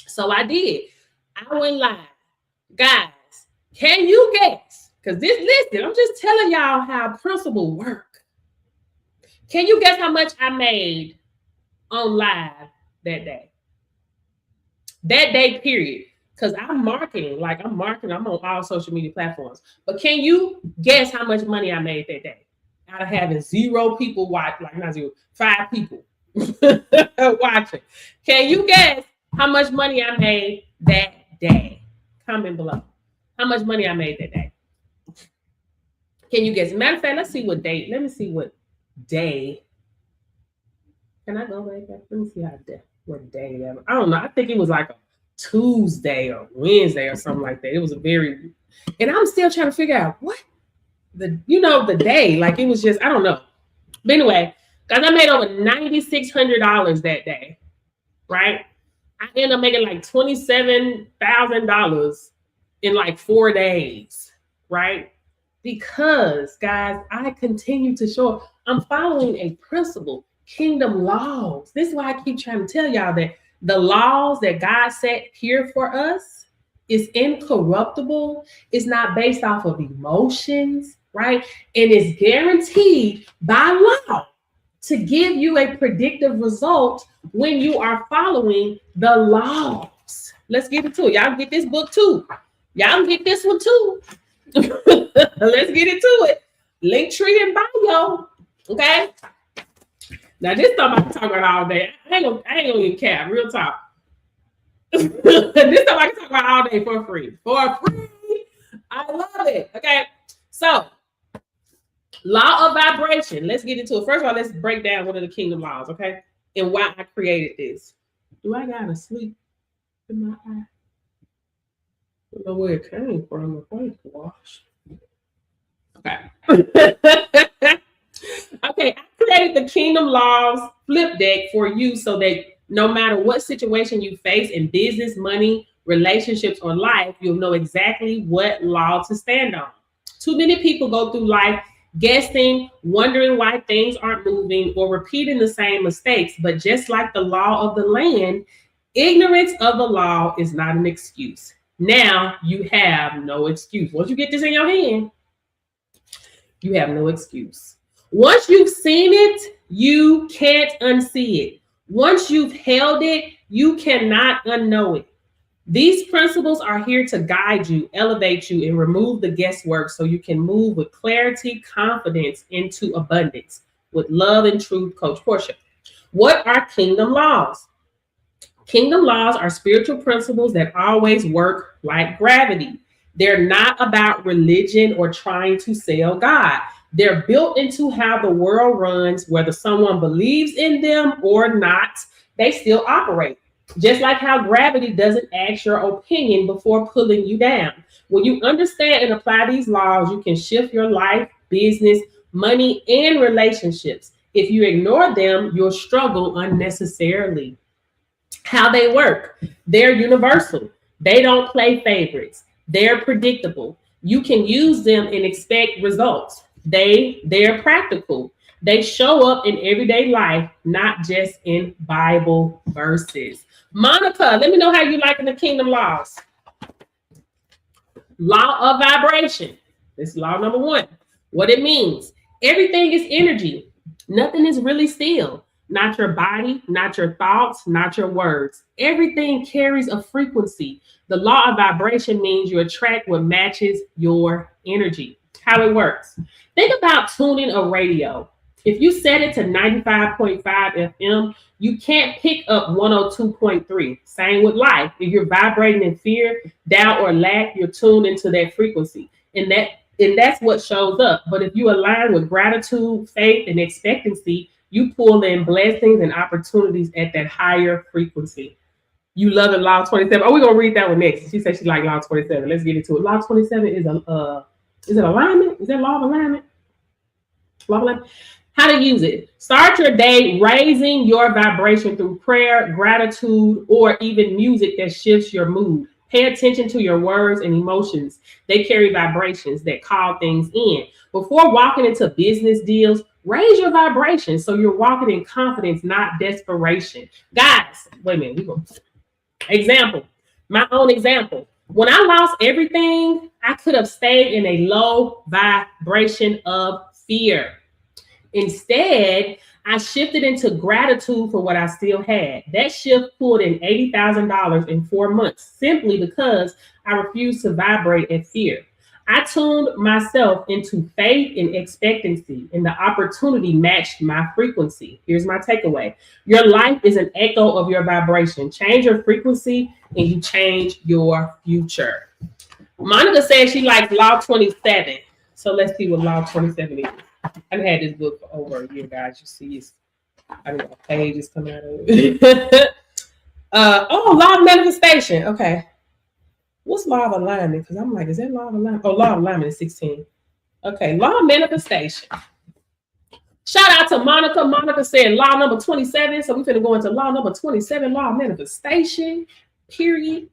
So I did. I went live. Guys, can you guess? Because listen, I'm just telling y'all how principles work. Can you guess how much I made on live that day? That day, period. Because I'm marketing. I'm on all social media platforms. But can you guess how much money I made that day? Out of having 0 people watch, not 0, 5 people watching. Can you guess how much money I made that day? Comment below. How much money I made that day? Can you guess? Matter of fact, let's see what date. Let me see what day. Can I go right back? Let me see what day that was. I don't know. I think it was like a Tuesday or Wednesday or something like that. It was and I'm still trying to figure out what the day. It was just, I don't know. But anyway, guys, I made over $9,600 that day, right? I ended up making like $27,000 in 4 days, right? Because, guys, I continue to show up. I'm following a principle, kingdom laws. This is why I keep trying to tell y'all that the laws that God set here for us is incorruptible. It's not based off of emotions, right? And it's guaranteed by law to give you a predictive result when you are following the laws. Let's get into it. Y'all get this book too. Y'all get this one too. Let's get into it. Linktree and bio. Okay. Now this stuff I can talk about all day. I ain't gonna even cap. Real talk. This stuff I can talk about all day for free. For free. I love it. Okay. So, law of vibration. Let's get into it. First of all, let's break down one of the kingdom laws, okay? And why I created this. Do I got a sleep in my eye? I don't know where it came from. The face wash. Okay. Okay, I created the kingdom laws flip deck for you so that no matter what situation you face in business, money, relationships, or life, you'll know exactly what law to stand on. Too many people go through life guessing, wondering why things aren't moving, or repeating the same mistakes. But just like the law of the land, ignorance of the law is not an excuse. Now you have no excuse. Once you get this in your hand, you have no excuse. Once you've seen it, you can't unsee it. Once you've held it, you cannot unknow it. These principles are here to guide you, elevate you, and remove the guesswork so you can move with clarity, confidence into abundance. With love and truth, Coach Portia. What are kingdom laws? Kingdom laws are spiritual principles that always work like gravity. They're not about religion or trying to sell God. They're built into how the world runs, whether someone believes in them or not, they still operate. Just like how gravity doesn't ask your opinion before pulling you down. When you understand and apply these laws, you can shift your life, business, money, and relationships. If you ignore them, you'll struggle unnecessarily. How they work. They're universal. They don't play favorites. They're predictable. You can use them and expect results. They're practical. They show up in everyday life, not just in Bible verses. Monica, let me know how you liking the kingdom laws. Law of vibration. This is law number 1. What it means. Everything is energy. Nothing is really still. Not your body, not your thoughts, not your words. Everything carries a frequency. The law of vibration means you attract what matches your energy. How it works. Think about tuning a radio. If you set it to 95.5 FM, you can't pick up 102.3. Same with life. If you're vibrating in fear, doubt, or lack, you're tuned into that frequency. And that's what shows up. But if you align with gratitude, faith, and expectancy, you pull in blessings and opportunities at that higher frequency. You love it, Law 27. Oh, we're going to read that one next. She said she liked Law 27. Let's get into it. Law 27 is it alignment? Is that law of alignment? Law of alignment? How to use it. Start your day raising your vibration through prayer, gratitude, or even music that shifts your mood. Pay attention to your words and emotions. They carry vibrations that call things in. Before walking into business deals, raise your vibration so you're walking in confidence, not desperation. Guys, wait a minute. Example. My own example. When I lost everything, I could have stayed in a low vibration of fear. Instead, I shifted into gratitude for what I still had. That shift pulled in $80,000 in 4 months simply because I refused to vibrate in fear. I tuned myself into faith and expectancy, and the opportunity matched my frequency. Here's my takeaway. Your life is an echo of your vibration. Change your frequency and you change your future. Monica says she likes Law 27. So let's see what Law 27 is. I've had this book for over a year, guys. You see, I don't know, pages coming out of it. Law of manifestation. Okay. What's law of alignment? Because I'm like, is that law of alignment? Oh, law of alignment is 16. Okay, law of manifestation. Shout out to Monica. Monica said law number 27. So we're going to go into law number 27, law of manifestation. Period.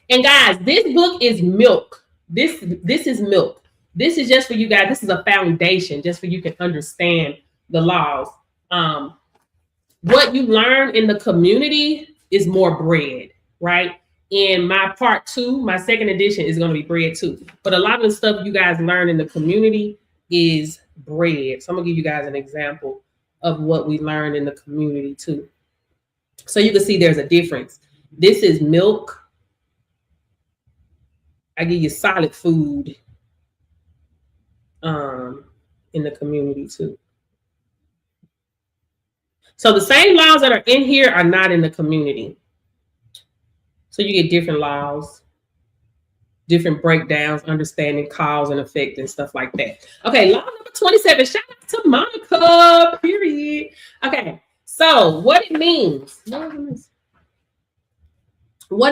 And guys, this book is milk. This is milk. This is just for you guys. This is a foundation just for you can understand the laws. What you learn in the community is more bread, right? In my part 2, my second edition is going to be bread too. But a lot of the stuff you guys learn in the community is bread. So I'm going to give you guys an example of what we learn in the community too. So you can see there's a difference. This is milk. I give you solid food in the community too. So the same laws that are in here are not in the community. So you get different laws, different breakdowns, understanding cause and effect and stuff like that. Okay, law number 27. Shout out to Monica, period. Okay, so what it means. What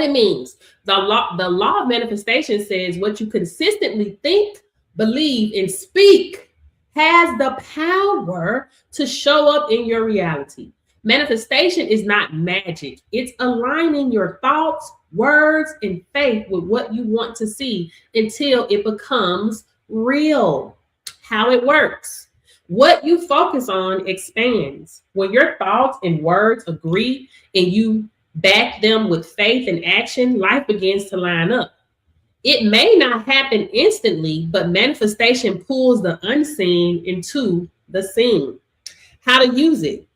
it means. The law of manifestation says what you consistently think, believe, and speak has the power to show up in your reality. Manifestation is not magic. It's aligning your thoughts, words, and faith with what you want to see until it becomes real. How it works. What you focus on expands. When your thoughts and words agree and you back them with faith and action, life begins to line up. It may not happen instantly, but manifestation pulls the unseen into the seen. How to use it.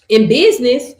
In business,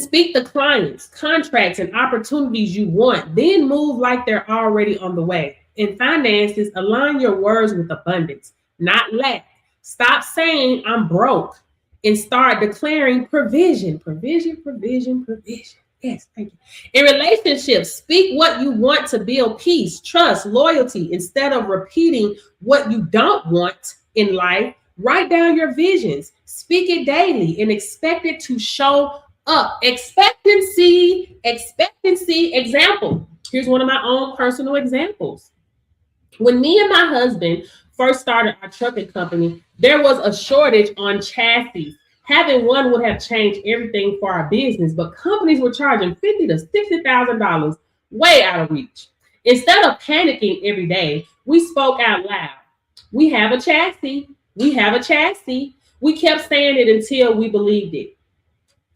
speak the clients, contracts, and opportunities you want, then move like they're already on the way. In finances, align your words with abundance, not lack. Stop saying I'm broke and start declaring provision, provision, provision, provision. Yes, thank you. In relationships, speak what you want to build peace, trust, loyalty, instead of repeating what you don't want in life. Write down your visions, speak it daily, and expect it to show up. Expectancy. Example. Here's one of my own personal examples. When me and my husband first started our trucking company, there was a shortage on chassis. Having one would have changed everything for our business, but companies were charging $50,000 to $60,000, way out of reach. Instead of panicking every day, we spoke out loud. We have a chassis. We have a chassis. We kept saying it until we believed it.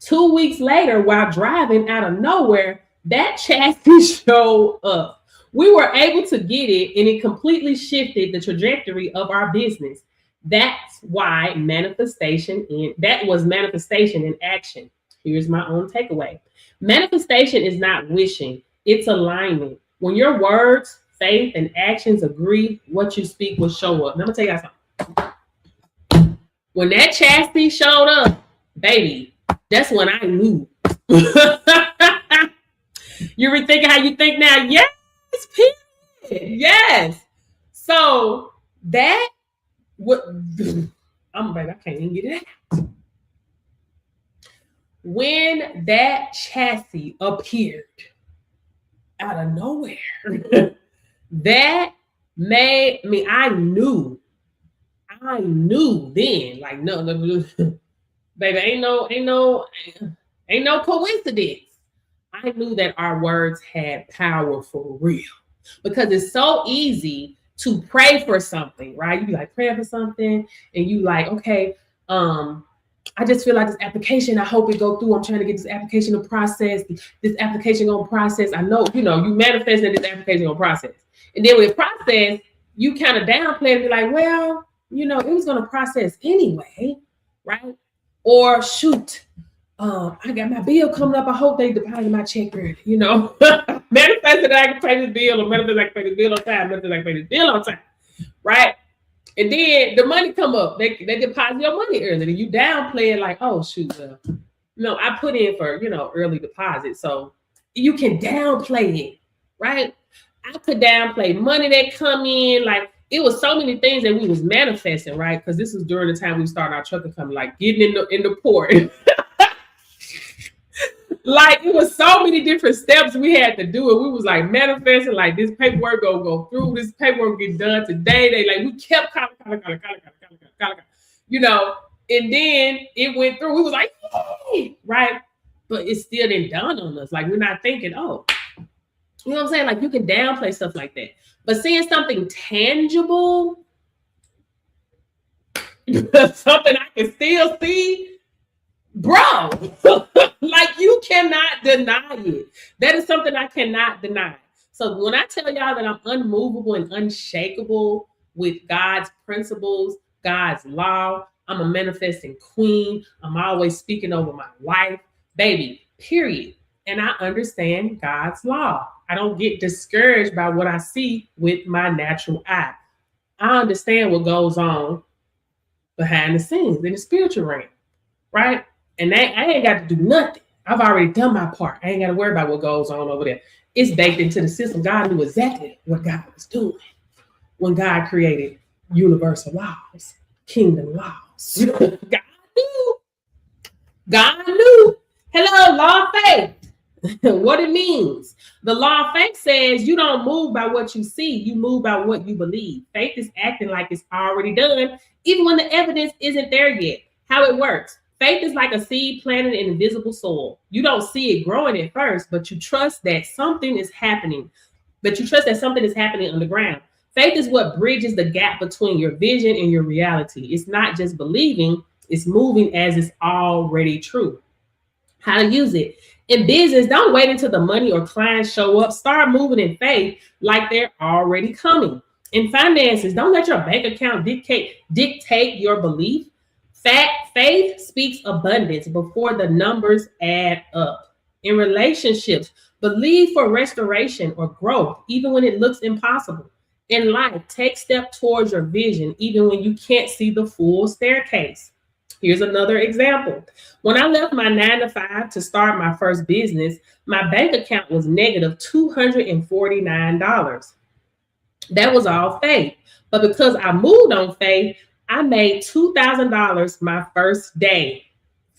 2 weeks later, while driving, out of nowhere, that chassis showed up. We were able to get it, and it completely shifted the trajectory of our business. That's why that was manifestation in action. Here's my own takeaway. Manifestation is not wishing, it's alignment. When your words, faith, and actions agree, what you speak will show up. Now, I'm gonna tell you something. When that chassis showed up, baby, that's when I knew. You rethinking how you think now? Yes, period. Yes. So that baby, I can't even get it out. When that chassis appeared out of nowhere, that made me, I knew then, like, no, baby, ain't no coincidence. I knew that our words had power for real, because it's so easy to pray for something, right? You be like praying for something, and you like, okay, I just feel like this application, I hope it go through. I'm trying to get this application to process. This application gonna process. I know, you manifest that this application gonna process. And then with process, you kind of downplay and be like, well, it was gonna process anyway, right? Or shoot, I got my bill coming up. I hope they deposit my check early, Manifest that I can pay this bill, or manifest I can pay this bill on time, manifest I can pay this bill on time, right? And then the money come up. They deposit your money early. And you downplay it like, oh, shoot, I put in for, early deposit. So you can downplay it, right? I could downplay money that come in. Like, it was so many things that we was manifesting, right? Because this was during the time we started our trucking company, like getting in the port. Like, it was so many different steps we had to do, and we was like manifesting, like, this paperwork gonna go through, this paperwork get done today. We kept calling, and then it went through. We was like, yay, right? But it still didn't dawn on us. Like, we're not thinking, oh, you know what I'm saying? Like, you can downplay stuff like that. But seeing something tangible, something I can still see, bro, like, you cannot deny it. That is something I cannot deny. So when I tell y'all that I'm unmovable and unshakable with God's principles, God's law, I'm a manifesting queen. I'm always speaking over my life, baby, period. And I understand God's law. I don't get discouraged by what I see with my natural eye. I understand what goes on behind the scenes in the spiritual realm, right? And I ain't got to do nothing. I've already done my part. I ain't got to worry about what goes on over there. It's baked into the system. God knew exactly what God was doing when God created universal laws, kingdom laws. God knew. Hello, law of faith. What it means. The law of faith says you don't move by what you see. You move by what you believe. Faith is acting like it's already done, even when the evidence isn't there yet. How it works. Faith is like a seed planted in invisible soil. You don't see it growing at first, but you trust that something is happening. Underground. Faith is what bridges the gap between your vision and your reality. It's not just believing, it's moving as it's already true. How to use it. In business, don't wait until the money or clients show up. Start moving in faith like they're already coming. In finances, don't let your bank account dictate your belief. Faith speaks abundance before the numbers add up. In relationships, believe for restoration or growth, even when it looks impossible. In life, take steps towards your vision, even when you can't see the full staircase. Here's another example. When I left my 9 to 5 to start my first business, my bank account was negative $249. That was all faith. But because I moved on faith, I made $2,000 my first day,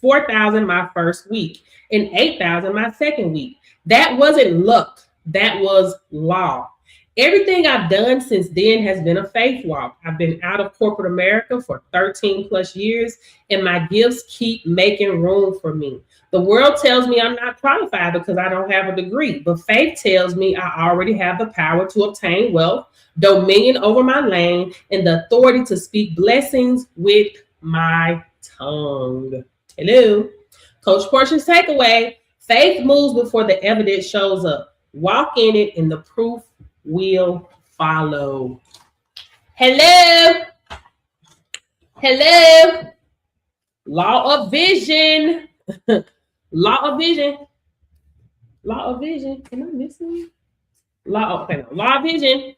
$4,000 my first week, and $8,000 my second week. That wasn't luck. That was law. Everything I've done since then has been a faith walk. I've been out of corporate America for 13 plus years, and my gifts keep making room for me. The world tells me I'm not qualified because I don't have a degree, but faith tells me I already have the power to obtain wealth, dominion over my land, and the authority to speak blessings with my tongue. Hello. Coach Portia's takeaway: faith moves before the evidence shows up. Walk in it, and the proof will follow. Hello. Hello. Law of vision. Law of vision. Law of vision. Am I missing? Law of vision.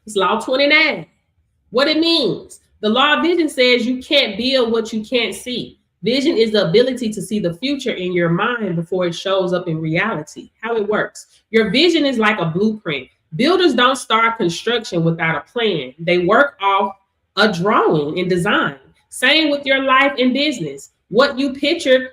It's law 29. What it means. The law of vision says you can't build what you can't see. Vision is the ability to see the future in your mind before it shows up in reality. How it works. Your vision is like a blueprint. Builders don't start construction without a plan. They work off a drawing and design. Same with your life and business. What you picture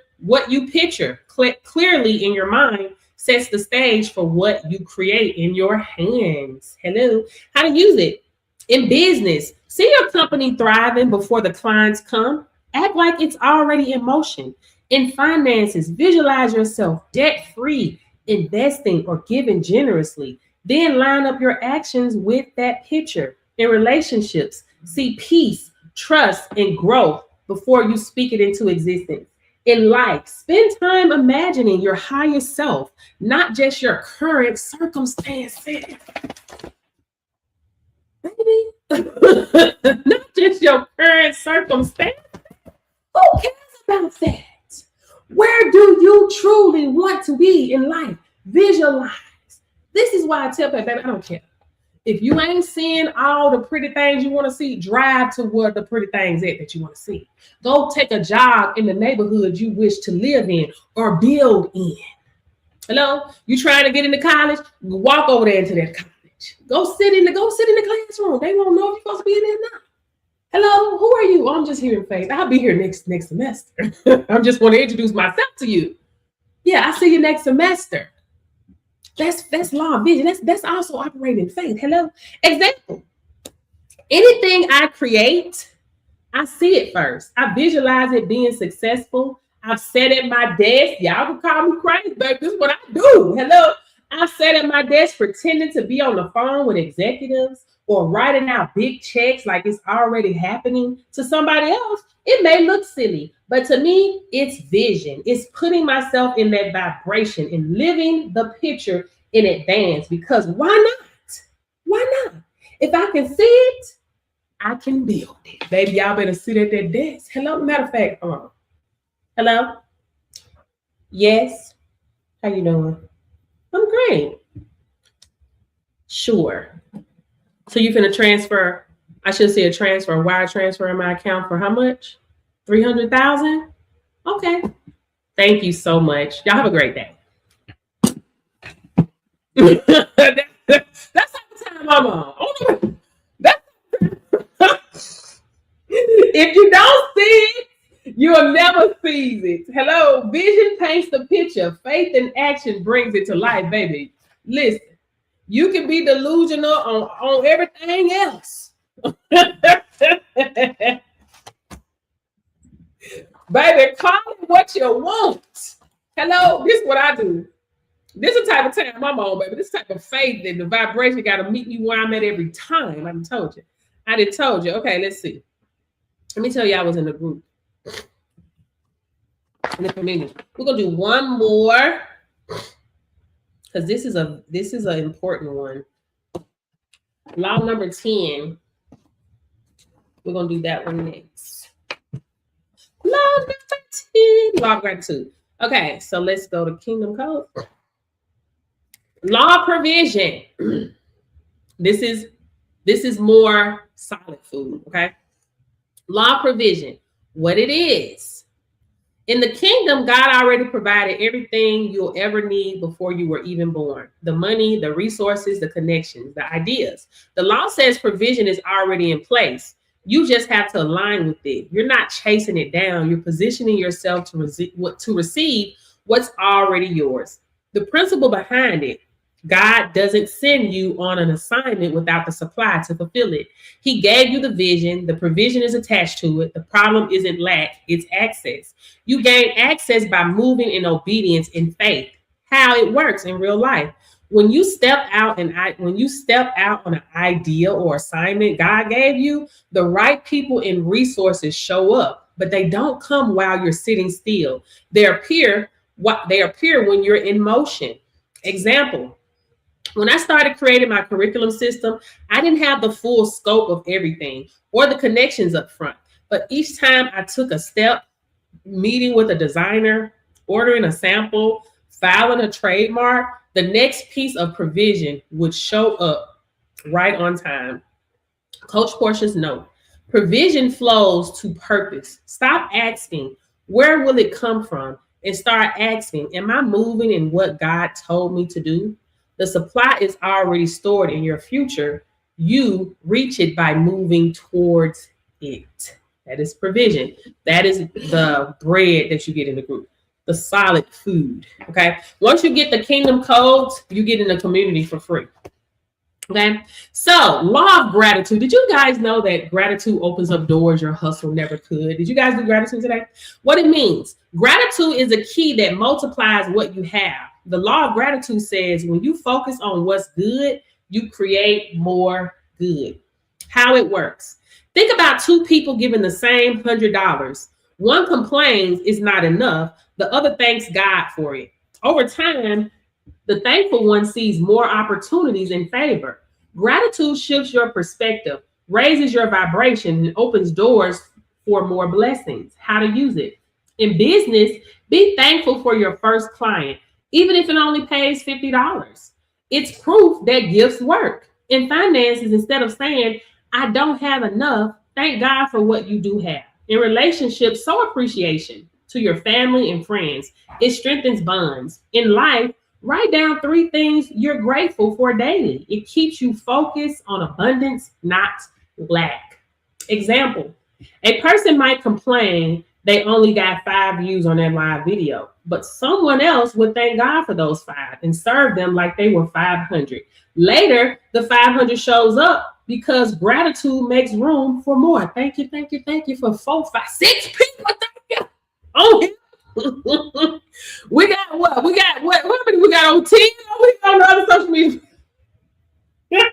clearly in your mind sets the stage for what you create in your hands. Hello. How to use it. In business, see your company thriving before the clients come. Act like it's already in motion. In finances, visualize yourself debt-free, investing or giving generously. Then line up your actions with that picture. In relationships, see peace, trust, and growth before you speak it into existence. In life, spend time imagining your higher self, not just your current circumstances. Baby, not just your current circumstance. Who cares about that? Where do you truly want to be in life? Visualize. This is why I tell people, baby, I don't care. If you ain't seeing all the pretty things you want to see, drive to where the pretty things at that you want to see. Go take a jog in the neighborhood you wish to live in or build in. Hello? You trying to get into college? Walk over there into that college. Go sit in the classroom. They won't know if you're supposed to be in there now. Hello, who are you? Oh, I'm just here in faith. I'll be here next semester. I'm just want to introduce myself to you. Yeah, I see you next semester. That's law of vision. That's also operating faith. Hello. Example. Anything I create, I see it first. I visualize it being successful. I've sat at my desk. Y'all can call me crazy, baby. This is what I do. Hello. I've sat at my desk pretending to be on the phone with executives or writing out big checks like it's already happening to somebody else. It may look silly, but to me, it's vision. It's putting myself in that vibration and living the picture in advance, because why not? Why not? If I can see it, I can build it. Baby, y'all better sit at that desk. Hello, matter of fact, hello? Yes? How you doing? I'm great. Sure. So you finna transfer, I should say a transfer, a wire transfer in my account for how much? 300,000? Okay. Thank you so much. Y'all have a great day. That's the time I'm on. If you don't see it, you'll never seize it. Hello, vision paints the picture. Faith and action brings it to life, baby. Listen, you can be delusional on everything else. Baby, call it what you want. Hello, this is what I do. This is the type of time I'm on, baby. This type of faith that the vibration got to meet me where I'm at every time. I done told you. I did told you. Okay, let's see. Let me tell you, I was in the group. In the community. We're gonna do one more because this is an important one. Law number 10. We're gonna do that one next. Law number 10. Law of gratitude. Okay, so let's go to Kingdom Code. Law of provision. This is more solid food. Okay. Law of provision. What it is. In the kingdom, God already provided everything you'll ever need before you were even born. The money, the resources, the connections, the ideas. The law says provision is already in place. You just have to align with it. You're not chasing it down. You're positioning yourself to receive what's already yours. The principle behind it, God doesn't send you on an assignment without the supply to fulfill it. He gave you the vision. The provision is attached to it. The problem isn't lack, it's access. You gain access by moving in obedience in faith. How it works in real life. When you step out on an idea or assignment God gave you, the right people and resources show up, but they don't come while you're sitting still. They appear when you're in motion. Example. When I started creating my curriculum system, I didn't have the full scope of everything or the connections up front. But each time I took a step, meeting with a designer, ordering a sample, filing a trademark, the next piece of provision would show up right on time. Coach Portia's note, provision flows to purpose. Stop asking, where will it come from? And start asking, am I moving in what God told me to do? The supply is already stored in your future. You reach it by moving towards it. That is provision. That is the bread that you get in the group, the solid food. Okay. Once you get the kingdom codes, you get in the community for free. Okay. So, law of gratitude. Did you guys know that gratitude opens up doors your hustle never could? Did you guys do gratitude today? What it means? Gratitude is a key that multiplies what you have. The law of gratitude says when you focus on what's good, you create more good. How it works. Think about two people giving the same $100. One complains it's not enough. The other thanks God for it. Over time, the thankful one sees more opportunities in favor. Gratitude shifts your perspective, raises your vibration, and opens doors for more blessings. How to use it. In business, be thankful for your first client, even if it only pays $50. It's proof that gifts work. In finances, instead of saying, I don't have enough, thank God for what you do have. In relationships, show appreciation to your family and friends. It strengthens bonds. In life, write down 3 things you're grateful for daily. It keeps you focused on abundance, not lack. Example, a person might complain they only got 5 views on their live video, but someone else would thank God for those 5 and serve them like they were 500. Later, the 500 shows up because gratitude makes room for more. Thank you for 4, 5, 6 people. Thank you. Oh, we got what? We got what? What many we got on 10? We got on the other social media. Thank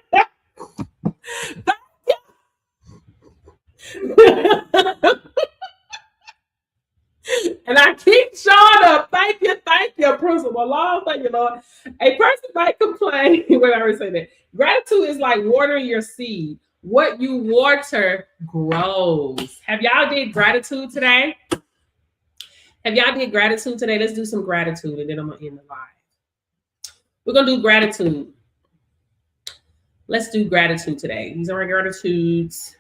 you. And I keep showing up. Thank you, principal. Lord, thank you, Lord. A person might complain. Wait, I already said that. Gratitude is like watering your seed. What you water grows. Have y'all did gratitude today? Let's do some gratitude, and then I'm gonna end the live. We're gonna do gratitude. Let's do gratitude today. These are our gratitudes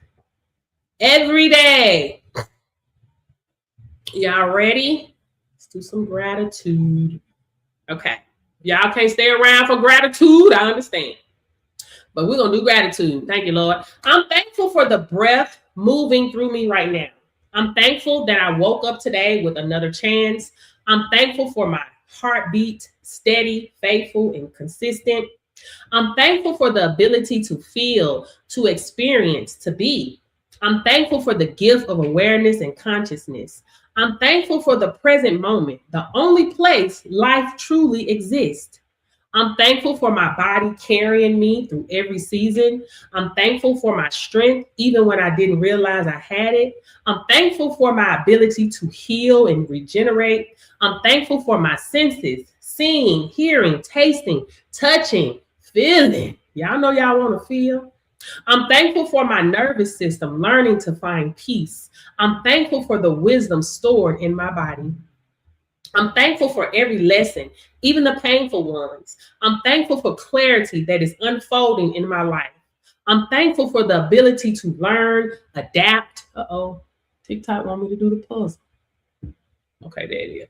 every day. Y'all ready? Let's do some gratitude. Okay. Y'all can't stay around for gratitude. I understand. But we're going to do gratitude. Thank you, Lord. I'm thankful for the breath moving through me right now. I'm thankful that I woke up today with another chance. I'm thankful for my heartbeat, steady, faithful, and consistent. I'm thankful for the ability to feel, to experience, to be. I'm thankful for the gift of awareness and consciousness. I'm thankful for the present moment, the only place life truly exists. I'm thankful for my body carrying me through every season. I'm thankful for my strength, even when I didn't realize I had it. I'm thankful for my ability to heal and regenerate. I'm thankful for my senses, seeing, hearing, tasting, touching, feeling. Y'all know y'all want to feel. I'm thankful for my nervous system learning to find peace. I'm thankful for the wisdom stored in my body. I'm thankful for every lesson, even the painful ones. I'm thankful for clarity that is unfolding in my life. I'm thankful for the ability to learn, adapt. Uh-oh, TikTok want me to do the puzzle. Okay, there it is.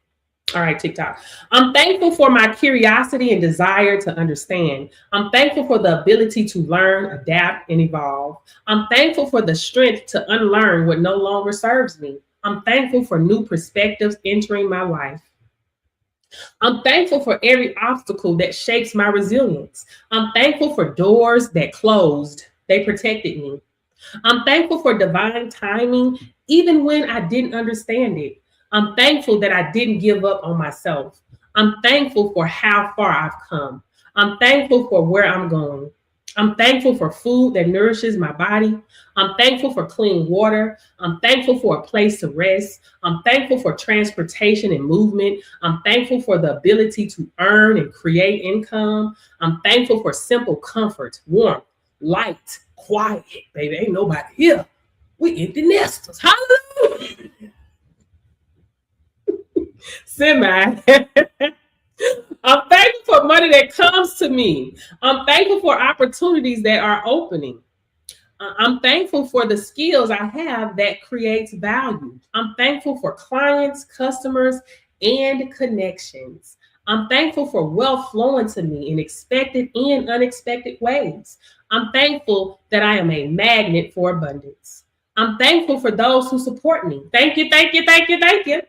All right, TikTok. I'm thankful for my curiosity and desire to understand. I'm thankful for the ability to learn, adapt, and evolve. I'm thankful for the strength to unlearn what no longer serves me. I'm thankful for new perspectives entering my life. I'm thankful for every obstacle that shapes my resilience. I'm thankful for doors that closed. They protected me. I'm thankful for divine timing, even when I didn't understand it. I'm thankful that I didn't give up on myself. I'm thankful for how far I've come. I'm thankful for where I'm going. I'm thankful for food that nourishes my body. I'm thankful for clean water. I'm thankful for a place to rest. I'm thankful for transportation and movement. I'm thankful for the ability to earn and create income. I'm thankful for simple comfort, warmth, light, quiet. Baby, ain't nobody here. We empty nesters. Hallelujah. Semi. I'm thankful for money that comes to me. I'm thankful for opportunities that are opening. I'm thankful for the skills I have that creates value. I'm thankful for clients, customers, and connections. I'm thankful for wealth flowing to me in expected and unexpected ways. I'm thankful that I am a magnet for abundance. I'm thankful for those who support me. Thank you, thank you, thank you, thank you.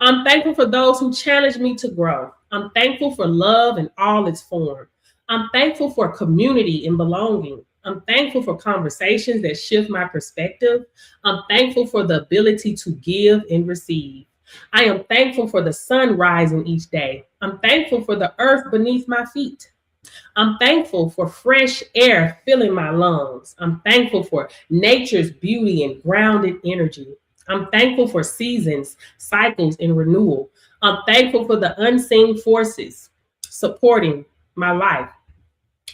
I'm thankful for those who challenge me to grow. I'm thankful for love in all its form. I'm thankful for community and belonging. I'm thankful for conversations that shift my perspective. I'm thankful for the ability to give and receive. I am thankful for the sun rising each day. I'm thankful for the earth beneath my feet. I'm thankful for fresh air filling my lungs. I'm thankful for nature's beauty and grounded energy. I'm thankful for seasons, cycles, and renewal. I'm thankful for the unseen forces supporting my life.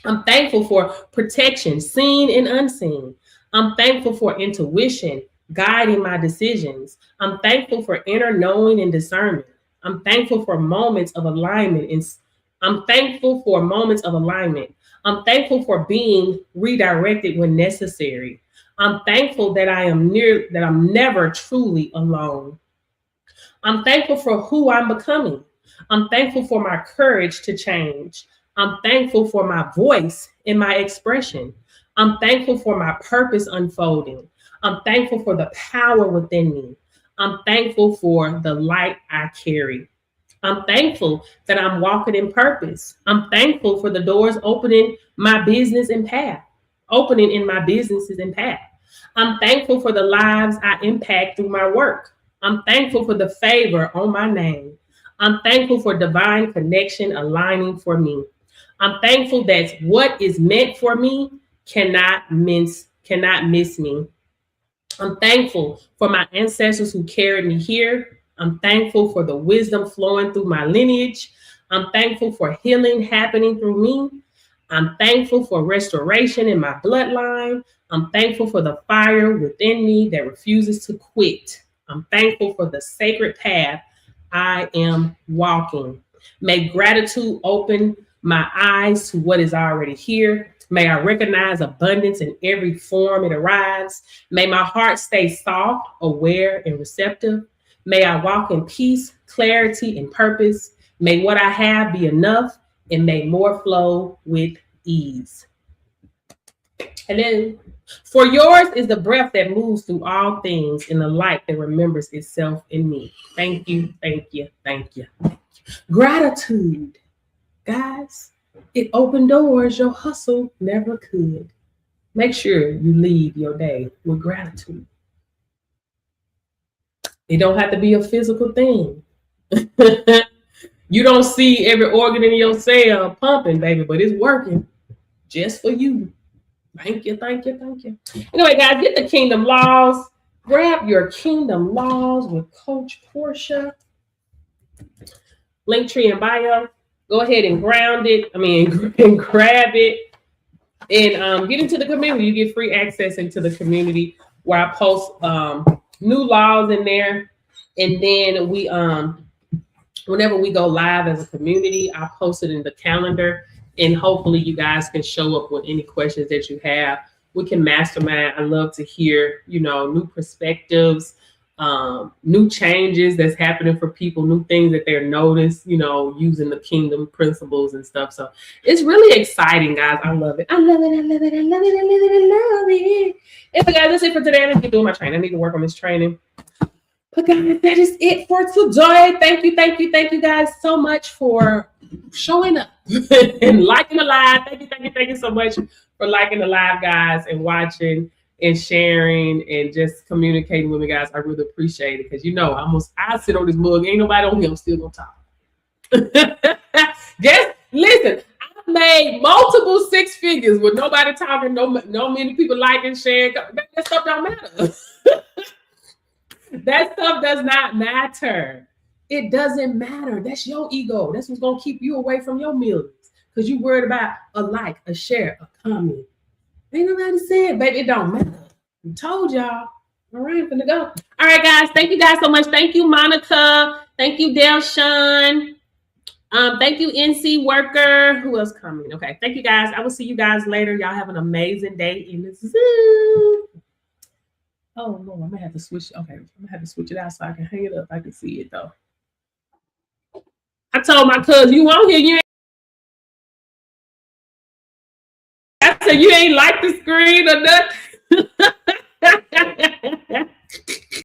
I'm thankful for protection, seen and unseen. I'm thankful for intuition, guiding my decisions. I'm thankful for inner knowing and discernment. I'm thankful for moments of alignment. I'm thankful for moments of alignment. I'm thankful for being redirected when necessary. I'm thankful that I'm never truly alone. I'm thankful for who I'm becoming. I'm thankful for my courage to change. I'm thankful for my voice and my expression. I'm thankful for my purpose unfolding. I'm thankful for the power within me. I'm thankful for the light I carry. I'm thankful that I'm walking in purpose. I'm thankful for the doors opening my business and path, opening in my businesses and path. I'm thankful for the lives I impact through my work. I'm thankful for the favor on my name. I'm thankful for divine connection aligning for me. I'm thankful that what is meant for me cannot miss me. I'm thankful for my ancestors who carried me here. I'm thankful for the wisdom flowing through my lineage. I'm thankful for healing happening through me. I'm thankful for restoration in my bloodline. I'm thankful for the fire within me that refuses to quit. I'm thankful for the sacred path I am walking. May gratitude open my eyes to what is already here. May I recognize abundance in every form it arrives. May my heart stay soft, aware, and receptive. May I walk in peace, clarity, and purpose. May what I have be enough, and may more flow with ease. Hello. For yours is the breath that moves through all things and the light that remembers itself in me. Thank you, thank you, thank you. Gratitude, guys. It opened doors your hustle never could. Make sure you leave your day with gratitude. It don't have to be a physical thing. You don't see every organ in your cell pumping, baby, but it's working just for you. Thank you, thank you, thank you. Anyway, guys, get the Kingdom Laws. Grab your Kingdom Laws with Coach Portia. Linktree in bio. Go ahead and ground it. And grab it. And get into the community. You get free access into the community where I post new laws in there. And then we whenever we go live as a community, I post it in the calendar. And hopefully you guys can show up with any questions that you have. We can mastermind. I love to hear, new perspectives, new changes that's happening for people, new things that they're noticed, using the kingdom principles and stuff. So it's really exciting, guys. I love it. I love it. I love it. I love it. I love it. I love it. Anyway, guys, that's it for today. I need to do my training. I need to work on this training. But guys, that is it for today. Thank you guys so much for showing up and liking the live. Thank you so much for liking the live, guys, and watching and sharing and just communicating with me, guys. I really appreciate it because I sit on this mug. Ain't nobody on here. I'm still gonna talk. Listen, I made multiple six figures with nobody talking, no many people liking, sharing. That stuff don't matter. That stuff does not matter. It doesn't matter. That's your ego. That's what's going to keep you away from your millions. Because you worried about a like, a share, a comment. Ain't nobody said, baby, it don't matter. I told y'all. All right, I'm gonna go. All right, guys. Thank you guys so much. Thank you, Monica. Thank you, Delshawn. Thank you, NC Worker. Who else coming? Okay. Thank you, guys. I will see you guys later. Y'all have an amazing day in the zoo. Oh no, I'm gonna have to switch. Okay, I'm gonna have to switch it out so I can hang it up. I can see it though. I told my cousin, you on here, you ain't. I said you ain't like the screen or nothing.